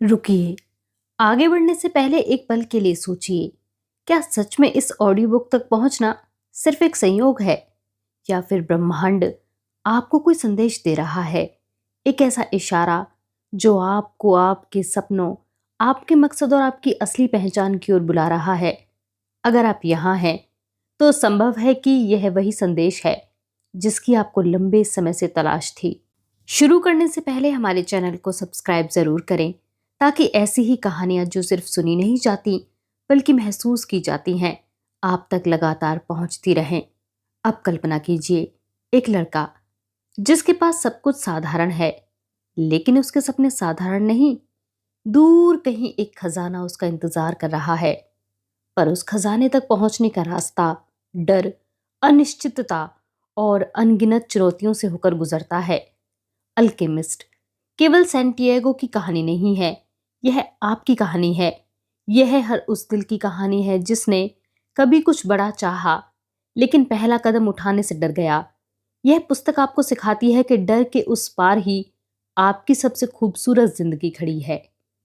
रुकिए, आगे बढ़ने से पहले एक पल के लिए सोचिए, क्या सच में इस ऑडियो बुक तक पहुंचना सिर्फ एक संयोग है या फिर ब्रह्मांड आपको कोई संदेश दे रहा है? एक ऐसा इशारा जो आपको आपके सपनों, आपके मकसद और आपकी असली पहचान की ओर बुला रहा है। अगर आप यहाँ हैं, तो संभव है कि यह वही संदेश है जिसकी आपको लंबे समय से तलाश थी। शुरू करने से पहले हमारे चैनल को सब्सक्राइब जरूर करें, ताकि ऐसी ही कहानियां जो सिर्फ सुनी नहीं जाती बल्कि महसूस की जाती हैं, आप तक लगातार पहुंचती रहें। अब कल्पना कीजिए, एक लड़का जिसके पास सब कुछ साधारण है, लेकिन उसके सपने साधारण नहीं। दूर कहीं एक खजाना उसका इंतजार कर रहा है, पर उस खजाने तक पहुंचने का रास्ता डर, अनिश्चितता और अनगिनत चुनौतियों से होकर गुजरता है। अल्केमिस्ट केवल सैंटियागो की कहानी नहीं है, यह आपकी कहानी है। यह हर उस दिल की कहानी है जिसने कभी कुछ बड़ा चाहा, लेकिन पहला कदम उठाने से डर गया। यह पुस्तक आपको सिखाती है कि डर के उस पार ही आपकी सबसे खूबसूरत जिंदगी खड़ी है।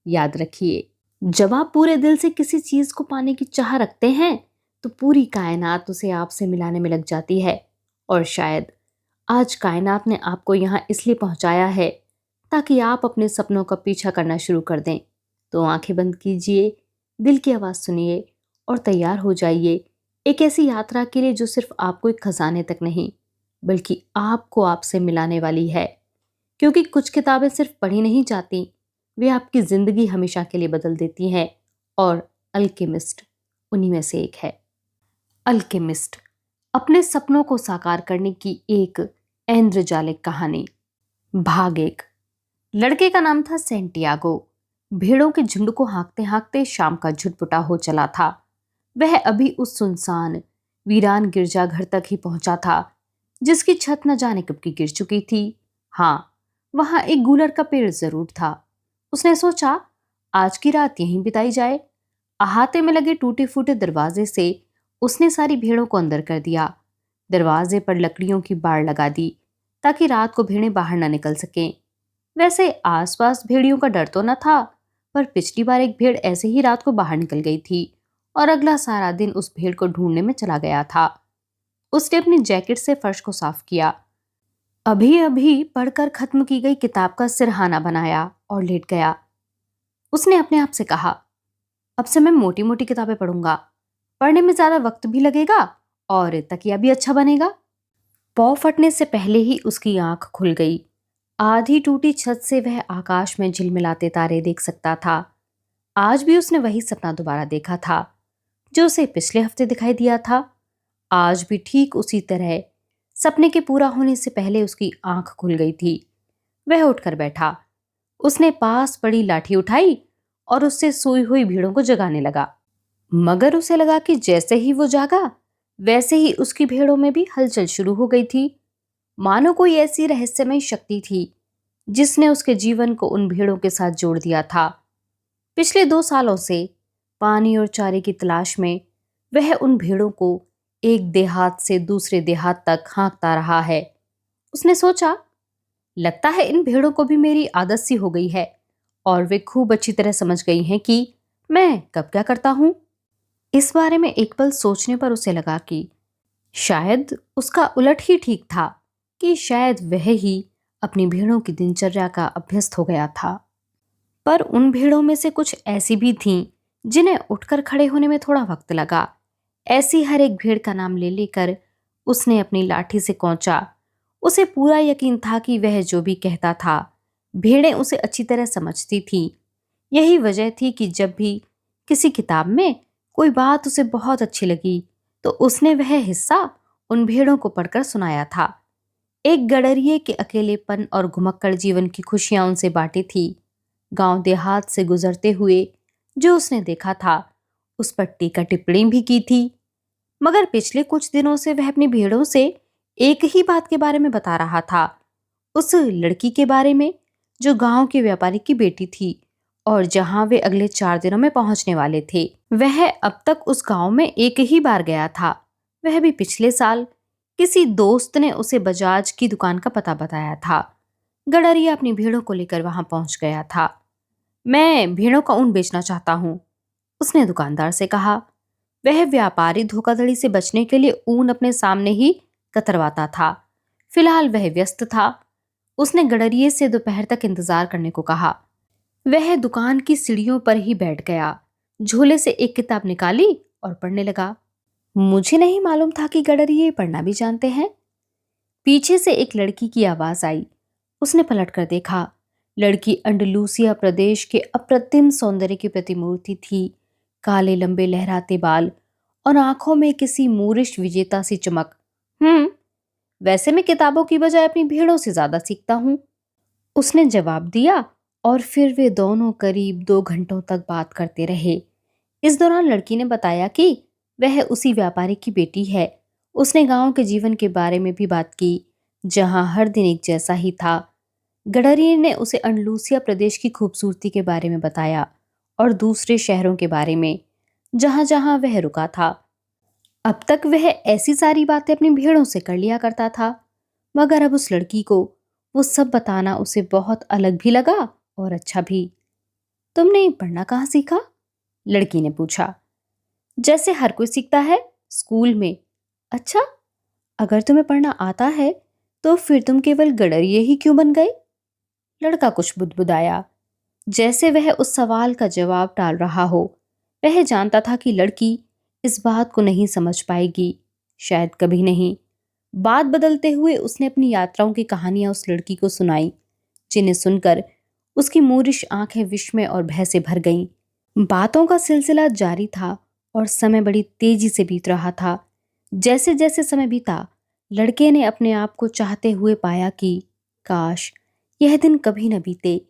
याद रखिए, जब आप पूरे दिल से किसी चीज को पाने की चाह रखते हैं, तो पूरी कायनात उसे आपसे मिलाने में लग जाती है। और शायद आज कायनात ने आपको यहाँ इसलिए पहुंचाया है ताकि आप अपने सपनों का पीछा करना शुरू कर दें। तो आंखें बंद कीजिए, दिल की आवाज सुनिए और तैयार हो जाइए एक ऐसी यात्रा के लिए जो सिर्फ आपको एक खजाने तक नहीं, बल्कि आपको आपसे मिलाने वाली है। क्योंकि कुछ किताबें सिर्फ पढ़ी नहीं जाती, वे आपकी जिंदगी हमेशा के लिए बदल देती हैं। और अल्केमिस्ट उन्हीं में से एक है। अल्केमिस्ट अपने सपनों को साकार करने की एक ऐन्द्रजालिक कहानी। भाग एक। लड़के का नाम था सैंटियागो। भेड़ों के झुंड को हाँकते हाँकते शाम का झुटपुटा हो चला था। वह अभी उस सुनसान वीरान गिरजाघर तक ही पहुंचा था, जिसकी छत न जाने कब की गिर चुकी थी। हाँ, वहां एक गूलर का पेड़ जरूर था। उसने सोचा, आज की रात यहीं बिताई जाए। अहाते में लगे टूटे फूटे दरवाजे से उसने सारी भेड़ों को अंदर कर दिया। दरवाजे पर लकड़ियों की बाड़ लगा दी ताकि रात को भेड़ें बाहर न निकल सकें। वैसे आसपास भेड़ियों का डर तो न था, पर पिछली बार एक भेड़ ऐसे ही रात को बाहर निकल गई थी और अगला सारा दिन उस भेड़ को ढूंढने में चला गया था। उसने अपनी जैकेट से फर्श को साफ किया, अभी अभी पढ़कर खत्म की गई किताब का सिरहाना बनाया और लेट गया। उसने अपने आप से कहा, अब से मैं मोटी मोटी किताबें पढ़ूंगा, पढ़ने में ज्यादा वक्त भी लगेगा और तकिया भी अच्छा बनेगा। पौ फटने से पहले ही उसकी आंख खुल गई। आधी टूटी छत से वह आकाश में झिलमिलाते तारे देख सकता था। आज भी उसने वही सपना दोबारा देखा था जो उसे पिछले हफ्ते दिखाई दिया था। आज भी ठीक उसी तरह सपने के पूरा होने से पहले उसकी आंख खुल गई थी। वह उठकर बैठा। उसने पास पड़ी लाठी उठाई और उससे सोई हुई भीड़ों को जगाने लगा। मगर उसे लगा कि जैसे ही वो जागा, वैसे ही उसकी भेड़ों में भी हलचल शुरू हो गई थी। मानो कोई ऐसी रहस्यमय शक्ति थी जिसने उसके जीवन को उन भेड़ों के साथ जोड़ दिया था। पिछले 2 सालों से पानी और चारे की तलाश में वह उन भेड़ों को एक देहात से दूसरे देहात तक हाँकता रहा है। उसने सोचा, लगता है इन भेड़ों को भी मेरी आदत सी हो गई है और वे खूब अच्छी तरह समझ गई हैं कि मैं कब क्या करता हूं। इस बारे में एक पल सोचने पर उसे लगा कि शायद उसका उलट ही ठीक था, कि शायद वह ही अपनी भेड़ों की दिनचर्या का अभ्यस्त हो गया था। पर उन भेड़ों में से कुछ ऐसी भी थीं जिन्हें उठकर खड़े होने में थोड़ा वक्त लगा। ऐसी हर एक भेड़ का नाम ले लेकर उसने अपनी लाठी से कौंचा। उसे पूरा यकीन था कि वह जो भी कहता था, भेड़ें उसे अच्छी तरह समझती थीं। यही वजह थी कि जब भी किसी किताब में कोई बात उसे बहुत अच्छी लगी, तो उसने वह हिस्सा उन भेड़ों को पढ़कर सुनाया था। एक गडरिये के अकेलेपन और घुमक्कड़ जीवन की खुशियां उनसे बांटी थी। गांव देहात से गुजरते हुए जो उसने देखा था, उस पर टीका टिप्पणी भी की थी। मगर पिछले कुछ दिनों से वह अपनी भेड़ों से एक ही बात के बारे में बता रहा था, उस लड़की के बारे में जो गांव के व्यापारी की बेटी थी और जहां वे अगले 4 दिनों में पहुंचने वाले थे। वह अब तक उस गांव में एक ही बार गया था, वह भी पिछले साल। किसी दोस्त ने उसे बजाज की दुकान का पता बताया था। गडरिया अपनी भेड़ों को लेकर वहां पहुंच गया था। मैं भेड़ों का ऊन बेचना चाहता हूँ, उसने दुकानदार से कहा। वह व्यापारी धोखाधड़ी से बचने के लिए ऊन अपने सामने ही कतरवाता था। फिलहाल वह व्यस्त था। उसने गडरिये से दोपहर तक इंतजार करने को कहा। वह दुकान की सीढ़ियों पर ही बैठ गया, झोले से एक किताब निकाली और पढ़ने लगा। मुझे नहीं मालूम था कि गडरिये पढ़ना भी जानते हैं। पीछे से एक लड़की की आवाज आई। उसने पलटकर देखा। लड़की अंडलूसिया प्रदेश के अप्रतिम सौंदर्य की प्रतिमूर्ति थी। काले लंबे लहराते बाल और आंखों में किसी मूरिश विजेता सी चमक। वैसे मैं किताबों की बजाय अपनी भेड़ों से ज्यादा सीखता हूँ, उसने जवाब दिया। और फिर वे दोनों करीब 2 घंटों तक बात करते रहे। इस दौरान लड़की ने बताया कि वह उसी व्यापारी की बेटी है। उसने गांव के जीवन के बारे में भी बात की, जहां हर दिन एक जैसा ही था। गडरिये ने उसे अंडलूसिया प्रदेश की खूबसूरती के बारे में बताया और दूसरे शहरों के बारे में, जहां जहां वह रुका था। अब तक वह ऐसी सारी बातें अपनी भेड़ों से कर लिया करता था, मगर अब उस लड़की को वो सब बताना उसे बहुत अलग भी लगा और अच्छा भी। तुमने पढ़ना कहाँ सीखा? लड़की ने पूछा। जैसे हर कोई सीखता है, स्कूल में। अच्छा, अगर तुम्हें पढ़ना आता है तो फिर तुम केवल गडरिये ही क्यों बन गए? लड़का कुछ बुदबुदाया, जैसे वह उस सवाल का जवाब टाल रहा हो। वह जानता था कि लड़की इस बात को नहीं समझ पाएगी, शायद कभी नहीं। बात बदलते हुए उसने अपनी यात्राओं की कहानियां उस लड़की को सुनाई, जिन्हें सुनकर उसकी मूरिश आंखें विस्मय और भय से भर गईं। बातों का सिलसिला जारी था और समय बड़ी तेजी से बीत रहा था। जैसे जैसे समय बीता, लड़के ने अपने आप को चाहते हुए पाया कि काश यह दिन कभी न बीते,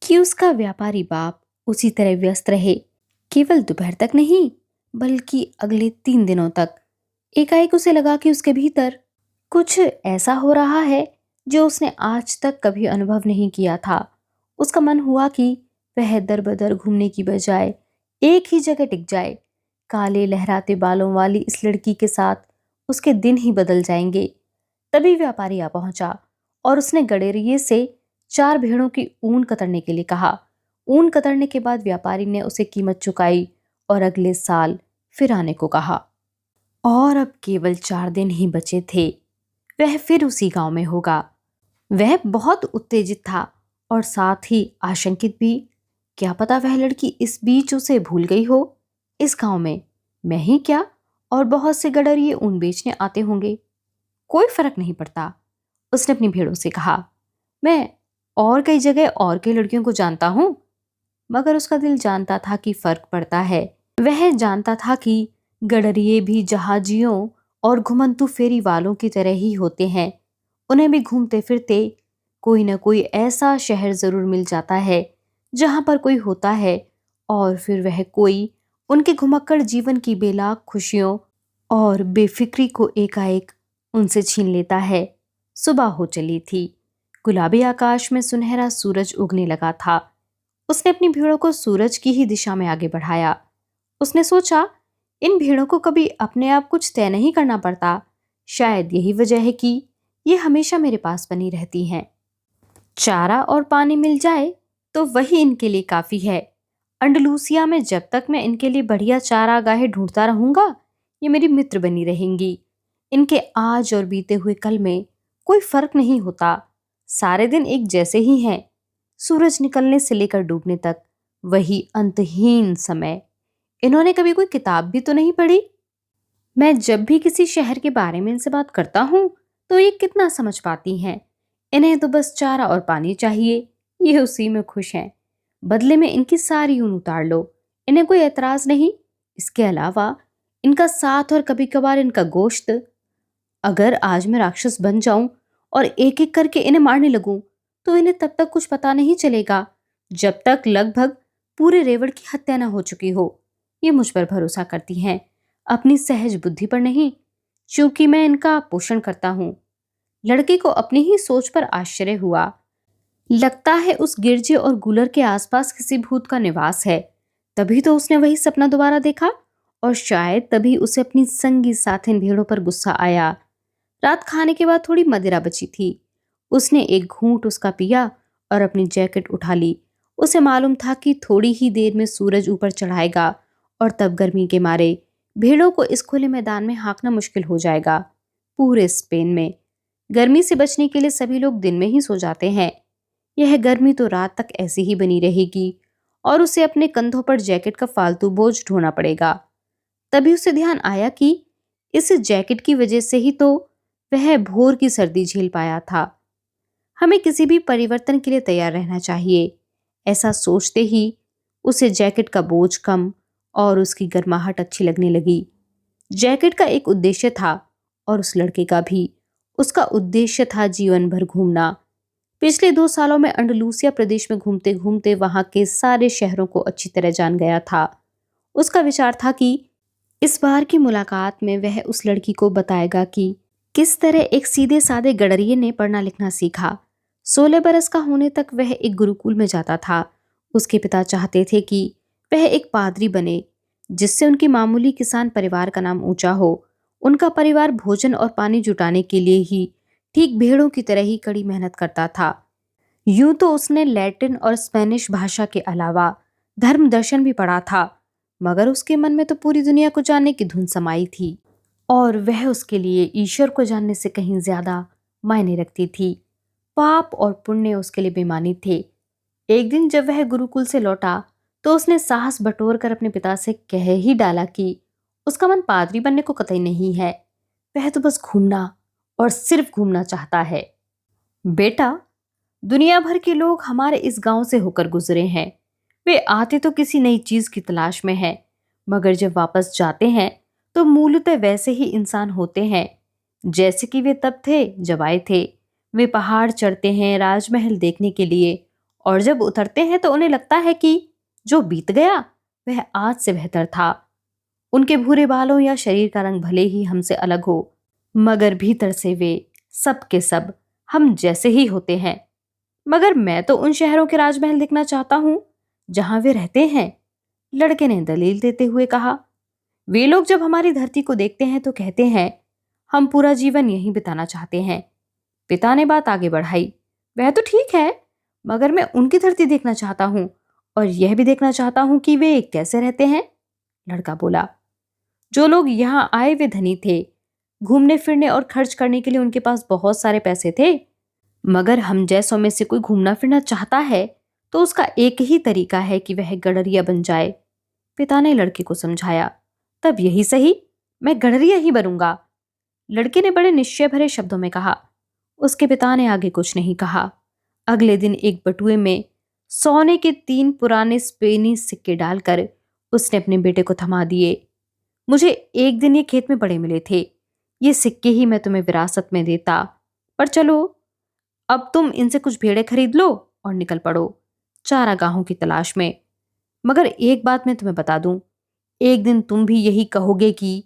कि उसका व्यापारी बाप उसी तरह व्यस्त रहे, केवल दोपहर तक नहीं बल्कि अगले 3 दिनों तक। एकाएक उसे लगा कि उसके भीतर कुछ ऐसा हो रहा है जो उसने आज तक कभी अनुभव नहीं किया था। उसका मन हुआ कि वह दर बदर घूमने की बजाय एक ही जगह टिक जाए। काले लहराते बालों वाली इस लड़की के साथ उसके दिन ही बदल जाएंगे। तभी व्यापारी आ पहुंचा और उसने गडरिये से 4 भेड़ों की ऊन कतरने के लिए कहा। ऊन कतरने के बाद व्यापारी ने उसे कीमत चुकाई और अगले साल फिर आने को कहा। और अब केवल 4 दिन ही बचे थे। वह फिर उसी गांव में होगा। वह बहुत उत्तेजित था और साथ ही आशंकित भी। क्या पता वह लड़की इस बीच उसे भूल गई हो। इस गांव में मैं ही क्या, और बहुत से गडरिये ऊन बेचने आते होंगे। कोई फर्क नहीं पड़ता, उसने अपनी भेड़ों से कहा। मैं और कई जगह और कई लड़कियों को जानता हूं। मगर उसका दिल जानता था कि फर्क पड़ता है। वह जानता था कि गडरिये भी जहाजियों और घुमंतू फेरी वालों की तरह ही होते हैं। उन्हें भी घूमते फिरते कोई न कोई ऐसा शहर जरूर मिल जाता है जहां पर कोई होता है, और फिर वह कोई उनके घुमक्कड़ जीवन की बेलाग खुशियों और बेफिक्री को एकाएक उनसे छीन लेता है। सुबह हो चली थी। गुलाबी आकाश में सुनहरा सूरज उगने लगा था। उसने अपनी भेड़ों को सूरज की ही दिशा में आगे बढ़ाया। उसने सोचा, इन भेड़ों को कभी अपने आप कुछ तय नहीं करना पड़ता। शायद यही वजह है कि ये हमेशा मेरे पास बनी रहती हैं। चारा और पानी मिल जाए तो वही इनके लिए काफी है। अंडलूसिया में जब तक मैं इनके लिए बढ़िया चारागाहें ढूंढता रहूंगा, ये मेरी मित्र बनी रहेंगी। इनके आज और बीते हुए कल में कोई फर्क नहीं होता। सारे दिन एक जैसे ही हैं। सूरज निकलने से लेकर डूबने तक वही अंतहीन समय। इन्होंने कभी कोई किताब भी तो नहीं पढ़ी। मैं जब भी किसी शहर के बारे में इनसे बात करता हूँ तो ये कितना समझ पाती हैं। इन्हें तो बस चारा और पानी चाहिए, ये उसी में खुश हैं। बदले में इनकी सारी ऊन उतार लो, इन्हें कोई एतराज नहीं। इसके अलावा इनका साथ और कभी कभार इनका गोश्त। अगर आज मैं राक्षस बन जाऊं और एक एक करके इन्हें मारने लगूं तो इन्हें तब तक कुछ पता नहीं चलेगा, जब तक लगभग पूरे रेवड़ की हत्या न हो चुकी हो। ये मुझ पर भरोसा करती हैं, अपनी सहज बुद्धि पर नहीं, क्योंकि मैं इनका पोषण करता हूँ। लड़के को अपनी ही सोच पर आश्चर्य हुआ। लगता है उस गिरजे और गुलर के आसपास किसी भूत का निवास है। तभी तो उसने वही सपना दोबारा देखा, और शायद तभी उसे अपनी संगी साथिन भेड़ों पर गुस्सा आया। रात खाने के बाद थोड़ी मदिरा बची थी। उसने एक घूंट उसका पिया और अपनी जैकेट उठा ली। उसे मालूम था कि थोड़ी ही देर में सूरज ऊपर चढ़ाएगा और तब गर्मी के मारे भेड़ों को इस खुले मैदान में हाँकना मुश्किल हो जाएगा। पूरे स्पेन में गर्मी से बचने के लिए सभी लोग दिन में ही सो जाते हैं। यह गर्मी तो रात तक ऐसी ही बनी रहेगी और उसे अपने कंधों पर जैकेट का फालतू बोझ ढोना पड़ेगा। तभी उसे ध्यान आया कि इस जैकेट की वजह से ही तो वह भोर की सर्दी झेल पाया था। हमें किसी भी परिवर्तन के लिए तैयार रहना चाहिए। ऐसा सोचते ही उसे जैकेट का बोझ कम और उसकी गर्माहट अच्छी लगने लगी। जैकेट का एक उद्देश्य था और उस लड़के का भी। उसका उद्देश्य था जीवन भर घूमना। पिछले 2 सालों में अंडलूसिया प्रदेश में घूमते घूमते वहां के सारे शहरों को अच्छी तरह जान गया था। उसका विचार था कि इस बार की मुलाकात में वह उस लड़की को बताएगा कि किस तरह एक सीधे साधे गडरिये ने पढ़ना लिखना सीखा। 16 बरस का होने तक वह एक गुरुकुल में जाता था। उसके पिता चाहते थे कि वह एक पादरी बने, जिससे उनकी मामूली किसान परिवार का नाम ऊंचा हो। उनका परिवार भोजन और पानी जुटाने के लिए ही ठीक भेड़ों की तरह ही कड़ी मेहनत करता था। यूं तो उसने लैटिन और स्पेनिश भाषा के अलावा धर्म दर्शन भी पढ़ा था, मगर उसके मन में तो पूरी दुनिया को जानने की धुन समाई थी और वह उसके लिए ईश्वर को जानने से कहीं ज्यादा मायने रखती थी। पाप और पुण्य उसके लिए बेमानी थे। एक दिन जब वह गुरुकुल से लौटा तो उसने साहस बटोर कर अपने पिता से कह ही डाला कि उसका मन पादरी बनने को कतई नहीं है। वह तो बस घूमना और सिर्फ घूमना चाहता है। बेटा, दुनिया भर के लोग हमारे इस गांव से होकर गुजरे हैं। वे आते तो किसी नई चीज की तलाश में हैं, मगर जब वापस जाते हैं तो मूलतः वैसे ही इंसान होते हैं जैसे कि वे तब थे जब आए थे। वे पहाड़ चढ़ते हैं राजमहल देखने के लिए, और जब उतरते हैं तो उन्हें लगता है कि जो बीत गया वह आज से बेहतर था। उनके भूरे बालों या शरीर का रंग भले ही हमसे अलग हो, मगर भीतर से वे सब के सब हम जैसे ही होते हैं। मगर मैं तो उन शहरों के राजमहल देखना चाहता हूं जहां वे रहते हैं, लड़के ने दलील देते हुए कहा। वे लोग जब हमारी धरती को देखते हैं तो कहते हैं हम पूरा जीवन यहीं बिताना चाहते हैं। पिता ने बात आगे बढ़ाई। वह तो ठीक है, मगर मैं उनकी धरती देखना चाहता हूं और यह भी देखना चाहता हूं कि वे कैसे रहते हैं। लड़का बोला, जो लोग यहाँ आए वे धनी थे। घूमने फिरने और खर्च करने के लिए उनके पास बहुत सारे पैसे थे, मगर हम जैसों में से कोई घूमना फिरना चाहता है तो उसका एक ही तरीका है कि वह गडरिया बन जाए। पिता ने लड़के को समझाया। तब यही सही, मैं गडरिया ही बनूंगा, लड़के ने बड़े निश्चय भरे शब्दों में कहा। उसके पिता ने आगे कुछ नहीं कहा। अगले दिन एक बटुए में सोने के 3 पुराने स्पेनी सिक्के डालकर उसने अपने बेटे को थमा दिए। मुझे एक दिन ये खेत में पड़े मिले थे, ये सिक्के ही मैं तुम्हें विरासत में देता, पर चलो अब तुम इनसे कुछ भेड़ें खरीद लो और निकल पड़ो चारागाहों की तलाश में। मगर एक बात मैं तुम्हें बता दूं, एक दिन तुम भी यही कहोगे कि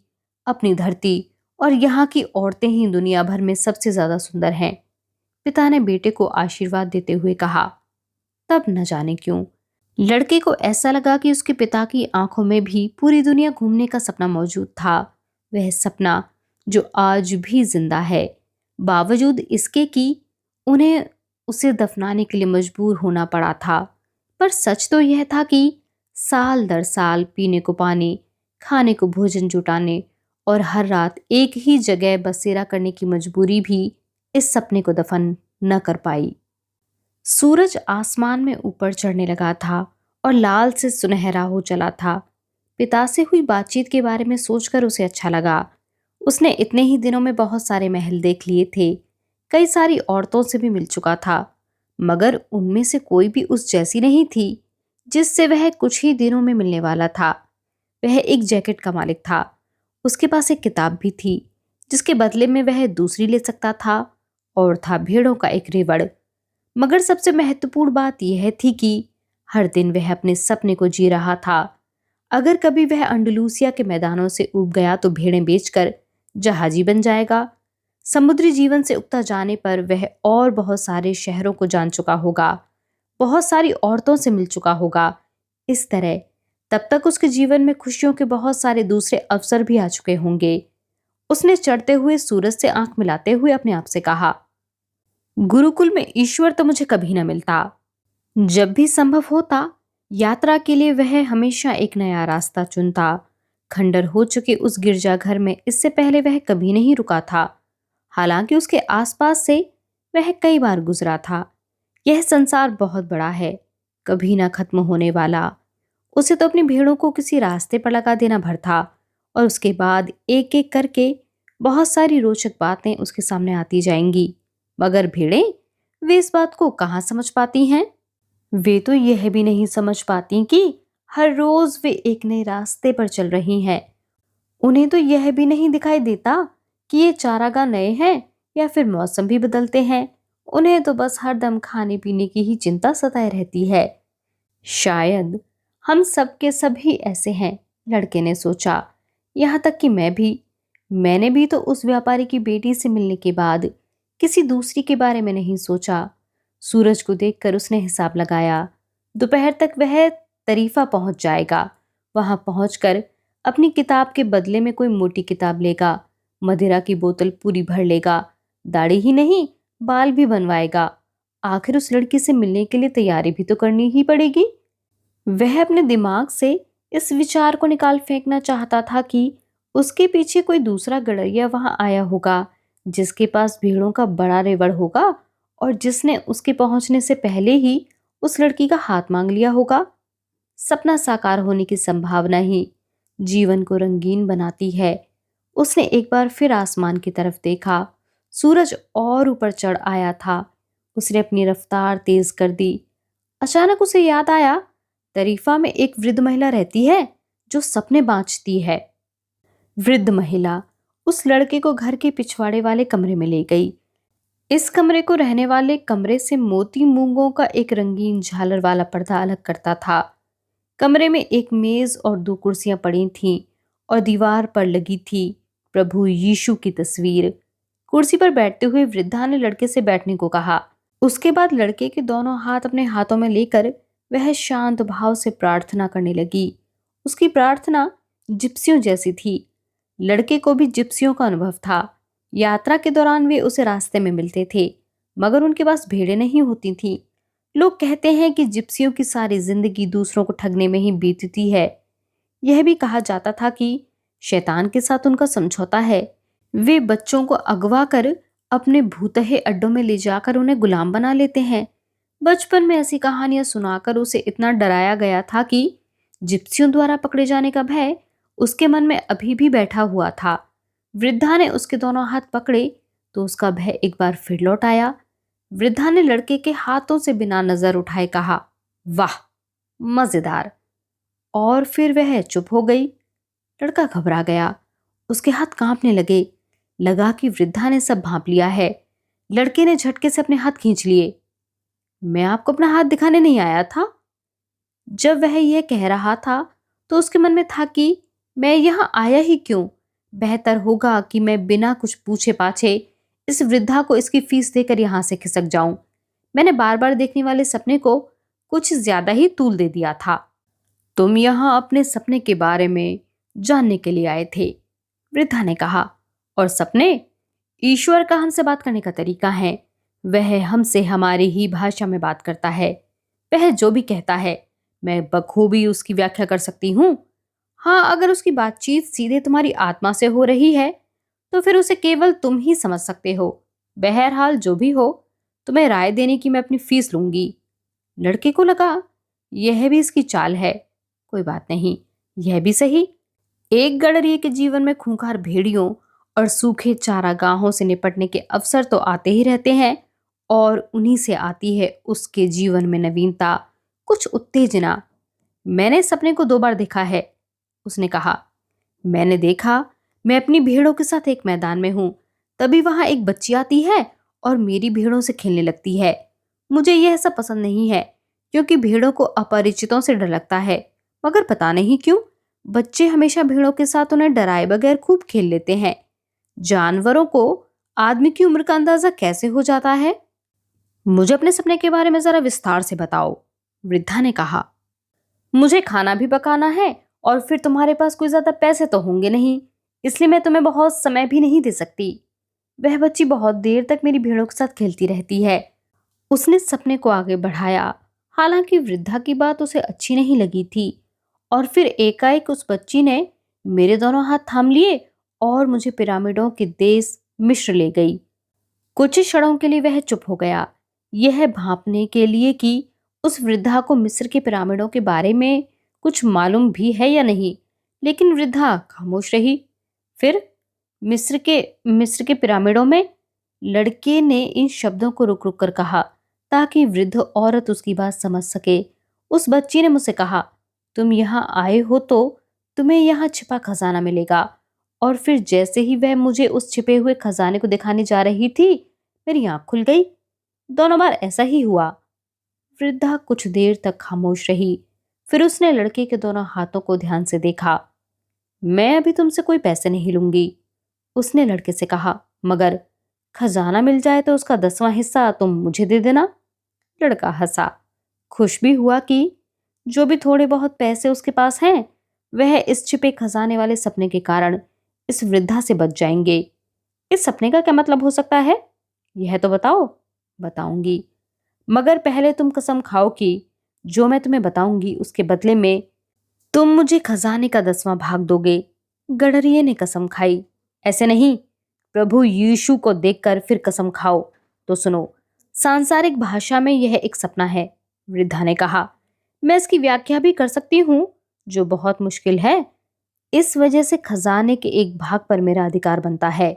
अपनी धरती और यहाँ की औरतें ही दुनिया भर में सबसे ज्यादा सुंदर हैं। पिता ने बेटे को आशीर्वाद देते हुए कहा। तब न जाने क्यों लड़के को ऐसा लगा कि उसके पिता की आंखों में भी पूरी दुनिया घूमने का सपना मौजूद था। वह सपना जो आज भी जिंदा है, बावजूद इसके कि उन्हें उसे दफनाने के लिए मजबूर होना पड़ा था। पर सच तो यह था कि साल दर साल पीने को पानी, खाने को भोजन जुटाने और हर रात एक ही जगह बसेरा करने की मजबूरी भी इस सपने को दफन न कर पाई। सूरज आसमान में ऊपर चढ़ने लगा था और लाल से सुनहरा हो चला था। पिता से हुई बातचीत के बारे में सोचकर उसे अच्छा लगा। उसने इतने ही दिनों में बहुत सारे महल देख लिए थे, कई सारी औरतों से भी मिल चुका था, मगर उनमें से कोई भी उस जैसी नहीं थी जिससे वह कुछ ही दिनों में मिलने वाला था। वह एक जैकेट का मालिक था। उसके पास एक किताब भी थी जिसके बदले में वह दूसरी ले सकता था, और था भेड़ों का एक रेवड़। मगर सबसे महत्वपूर्ण बात यह थी कि हर दिन वह अपने सपने को जी रहा था। अगर कभी वह अंडलूसिया के मैदानों से ऊब गया तो भेड़ें बेचकर जहाजी बन जाएगा। समुद्री जीवन से उगता जाने पर वह और बहुत सारे शहरों को जान चुका होगा, बहुत सारी औरतों से मिल चुका होगा। इस तरह तब तक उसके जीवन में खुशियों के बहुत सारे दूसरे अवसर भी आ चुके होंगे। उसने चढ़ते हुए सूरज से आंख मिलाते हुए अपने आप से कहा, गुरुकुल में ईश्वर तो मुझे कभी न मिलता, जब भी संभव होता, यात्रा के लिए वह हमेशा एक नया रास्ता चुनता। खंडर हो चुके उस गिरजाघर में इससे पहले वह कभी नहीं रुका था। हालांकि उसके आसपास से वह कई बार गुजरा था। यह संसार बहुत बड़ा है, कभी ना खत्म होने वाला। उसे तो अपनी भेड़ों को किसी रास्ते पर लगा देना भर था, और उसके बाद एक एक करके बहुत सारी रोचक बातें उसके सामने आती जाएंगी। मगर भेड़ें, वे इस बात को कहाँ समझ पाती हैं। वे तो यह भी नहीं समझ पाती कि हर रोज वे एक नए रास्ते पर चल रही हैं। उन्हें तो यह भी नहीं दिखाई देता कि ये चारागाह नए हैं या फिर मौसम भी बदलते हैं। उन्हें तो बस हरदम खाने पीने की ही चिंता सताए रहती है। शायद हम सब के सभी ऐसे हैं, लड़के ने सोचा। यहाँ तक कि मैं भी। मैंने भी तो उस व्यापारी की बेटी से मिलने के बाद किसी दूसरी के बारे में नहीं सोचा। सूरज को देखकर उसने हिसाब लगाया, दोपहर तक वह तरीफा पहुंच जाएगा। वहां पहुंचकर अपनी किताब के बदले में कोई मोटी किताब लेगा, मदिरा की बोतल पूरी भर लेगा, दाढ़ी ही नहीं बाल भी बनवाएगा। आखिर उस लड़की से मिलने के लिए तैयारी भी तो करनी ही पड़ेगी। वह अपने दिमाग से इस विचार को निकाल फेंकना चाहता था कि उसके पीछे कोई दूसरा गड़रिया वहां आया होगा, जिसके पास भीड़ों का बड़ा रेवड़ होगा और जिसने उसके पहुंचने से पहले ही उस लड़की का हाथ मांग लिया होगा। सपना साकार होने की संभावना ही जीवन को रंगीन बनाती है। उसने एक बार फिर आसमान की तरफ देखा। सूरज और ऊपर चढ़ आया था। उसने अपनी रफ्तार तेज कर दी। अचानक उसे याद आया, तरीफा में एक वृद्ध महिला रहती है जो सपने बांचती है। वृद्ध महिला उस लड़के को घर के पिछवाड़े वाले कमरे में ले गई। इस कमरे को रहने वाले कमरे से मोती मूंगों का एक रंगीन झालर वाला पर्दा अलग करता था। कमरे में एक मेज और दो कुर्सियां पड़ी थीं और दीवार पर लगी थी प्रभु यीशु की तस्वीर। कुर्सी पर बैठते हुए वृद्धा ने लड़के से बैठने को कहा। उसके बाद लड़के के दोनों हाथ अपने हाथों में लेकर वह शांत भाव से प्रार्थना करने लगी। उसकी प्रार्थना जिप्सियों जैसी थी। लड़के को भी जिप्सियों का अनुभव था। यात्रा के दौरान वे उसे रास्ते में मिलते थे, मगर उनके पास भेड़ें नहीं होती थीं। लोग कहते हैं कि जिप्सियों की सारी जिंदगी दूसरों को ठगने में ही बीतती है। यह भी कहा जाता था कि शैतान के साथ उनका समझौता है। वे बच्चों को अगवा कर अपने भूतहे अड्डों में ले जाकर उन्हें गुलाम बना लेते हैं। बचपन में ऐसी कहानियां सुनाकर उसे इतना डराया गया था कि जिप्सियों द्वारा पकड़े जाने का भय उसके मन में अभी भी बैठा हुआ था। वृद्धा ने उसके दोनों हाथ पकड़े तो उसका भय एक बार फिर लौट आया। वृद्धा ने लड़के के हाथों से बिना नजर उठाए कहा, वाह, मजेदार। और फिर वह चुप हो गई। लड़का घबरा गया। उसके हाथ कांपने लगे। लगा कि वृद्धा ने सब भांप लिया है। लड़के ने झटके से अपने हाथ खींच लिए। मैं आपको अपना हाथ दिखाने नहीं आया था। जब वह यह कह रहा था तो उसके मन में था कि मैं यहां आया ही क्यों। बेहतर होगा कि मैं बिना कुछ पूछे पाछे इस वृद्धा को इसकी फीस देकर यहां से खिसक जाऊं। मैंने बार बार देखने वाले सपने को कुछ ज्यादा ही तूल दे दिया था। तुम यहां अपने सपने के बारे में जानने के लिए आए थे, वृद्धा ने कहा। और सपने ईश्वर का हमसे बात करने का तरीका है। वह हमसे हमारी ही भाषा में बात करता है। वह जो भी कहता है मैं बखूबी उसकी व्याख्या कर सकती हूँ। हाँ, अगर उसकी बातचीत सीधे तुम्हारी आत्मा से हो रही है तो फिर उसे केवल तुम ही समझ सकते हो। बहरहाल जो भी हो, तुम्हें राय देने की मैं अपनी फीस लूंगी। लड़के को लगा यह भी इसकी चाल है। कोई बात नहीं, यह भी सही। एक गडरिये के जीवन में खूंखार भेड़ियों और सूखे चारागाहों से निपटने के अवसर तो आते ही रहते हैं, और उन्हीं से आती है उसके जीवन में नवीनता, कुछ उत्तेजना। मैंने सपने को 2 बार देखा है, उसने कहा। मैंने देखा, मैं अपनी भेड़ों के साथ एक मैदान में हूं। तभी वहां एक बच्ची आती है और मेरी भेड़ों से खेलने लगती है। मुझे यह सब पसंद नहीं है, क्योंकि भेड़ों को अपरिचितों से डर लगता है। मगर पता नहीं क्यों बच्चे हमेशा भेड़ों के साथ उन्हें डराए बगैर खूब खेल लेते हैं। जानवरों को आदमी की उम्र का अंदाजा कैसे हो जाता है? मुझे अपने सपने के बारे में जरा विस्तार से बताओ, वृद्धा ने कहा। मुझे खाना भी पकाना है और फिर तुम्हारे पास कोई ज्यादा पैसे तो होंगे नहीं, इसलिए मैं तुम्हें बहुत समय भी नहीं दे सकती। वह बच्ची बहुत देर तक मेरी भेड़ों के साथ खेलती रहती है। उसने सपने को आगे बढ़ाया। हालांकि वृद्धा की बात उसे अच्छी नहीं लगी थी। और फिर एकाएक उस बच्ची ने मेरे दोनों हाथ थाम लिए और मुझे पिरामिडों के देश मिस्र ले गई। कुछ क्षणों के लिए वह चुप हो गया, यह भांपने के लिए कि उस वृद्धा को मिस्र के पिरामिडों के बारे में कुछ मालूम भी है या नहीं। लेकिन वृद्धा खामोश रही। फिर मिस्र के पिरामिडों में, लड़के ने इन शब्दों को रुक रुक कर कहा ताकि वृद्ध औरत उसकी बात समझ सके। उस बच्ची ने मुझसे कहा, तुम यहाँ आए हो तो तुम्हें यहाँ छिपा खजाना मिलेगा। और फिर जैसे ही वह मुझे उस छिपे हुए खजाने को दिखाने जा रही थी, मेरी आंख खुल गई। दोनों बार ऐसा ही हुआ। वृद्धा कुछ देर तक खामोश रही। फिर उसने लड़के के दोनों हाथों को ध्यान से देखा। मैं अभी तुमसे कोई पैसे नहीं लूंगी, उसने लड़के से कहा, मगर खजाना मिल जाए तो उसका 10वां हिस्सा तुम मुझे दे देना। लड़का हंसा, खुश भी हुआ कि जो भी थोड़े बहुत पैसे उसके पास हैं वह इस छिपे खजाने वाले सपने के कारण इस वृद्धा से बच जाएंगे। इस सपने का क्या मतलब हो सकता है, यह तो बताओ। बताऊंगी, मगर पहले तुम कसम खाओ कि जो मैं तुम्हें बताऊंगी उसके बदले में तुम मुझे खजाने का 10वां भाग दोगे। गडरिये ने कसम खाई। ऐसे नहीं, प्रभु यीशु को देखकर फिर कसम खाओ। तो सुनो, सांसारिक भाषा में यह एक सपना है, वृद्धा ने कहा। मैं इसकी व्याख्या भी कर सकती हूँ, जो बहुत मुश्किल है। इस वजह से खजाने के एक भाग पर मेरा अधिकार बनता है।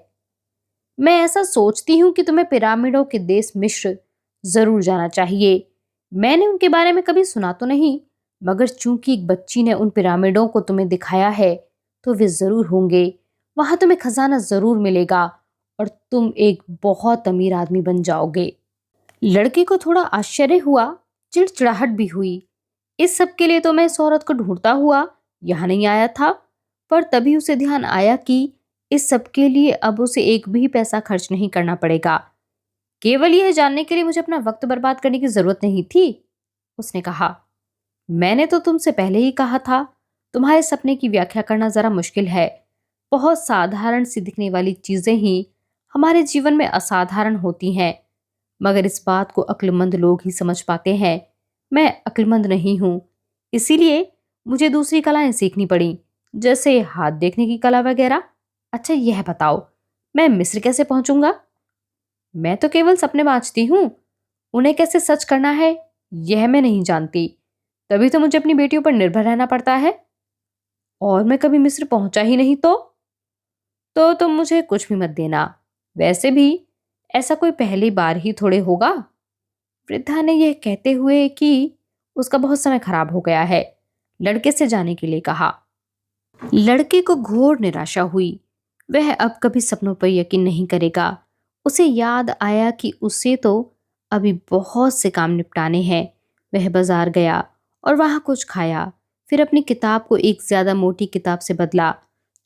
मैं ऐसा सोचती हूँ कि तुम्हें पिरामिडों के देश मिस्र जरूर जाना चाहिए। मैंने उनके बारे में कभी सुना तो नहीं, मगर चूंकि एक बच्ची ने उन पिरामिडों को तुम्हें दिखाया है तो वे जरूर होंगे। वहां तुम्हें खजाना जरूर मिलेगा और तुम एक बहुत अमीर आदमी बन जाओगे। लड़के को थोड़ा आश्चर्य हुआ, चिड़चिड़ाहट भी हुई। इस सब के लिए तो मैं इस औरत को ढूंढता हुआ यहाँ नहीं आया था। पर तभी उसे ध्यान आया कि इस सब के लिए अब उसे एक भी पैसा खर्च नहीं करना पड़ेगा। केवल यह जानने के लिए मुझे अपना वक्त बर्बाद करने की जरूरत नहीं थी, उसने कहा। मैंने तो तुमसे पहले ही कहा था, तुम्हारे सपने की व्याख्या करना जरा मुश्किल है। बहुत साधारण सी दिखने वाली चीजें ही हमारे जीवन में असाधारण होती हैं, मगर इस बात को अक्लमंद लोग ही समझ पाते हैं। मैं अक्लमंद नहीं हूं, इसीलिए मुझे दूसरी कलाएं सीखनी पड़ी, जैसे हाथ देखने की कला वगैरह। अच्छा यह बताओ, मैं मिस्र कैसे पहुंचूंगा? मैं तो केवल सपने बांचती हूँ, उन्हें कैसे सच करना है यह मैं नहीं जानती। तभी तो मुझे अपनी बेटियों पर निर्भर रहना पड़ता है। और मैं कभी मिस्र पहुंचा ही नहीं तो तुम मुझे कुछ भी मत देना। वैसे भी ऐसा कोई पहली बार ही थोड़े होगा। वृद्धा ने यह कहते हुए कि उसका बहुत समय खराब हो गया है, लड़के से जाने के लिए कहा। लड़के को घोर निराशा हुई। वह अब कभी सपनों पर यकीन नहीं करेगा। उसे याद आया कि उसे तो अभी बहुत से काम निपटाने हैं। वह बाजार गया और वहां कुछ खाया, फिर अपनी किताब को एक ज्यादा मोटी किताब से बदला।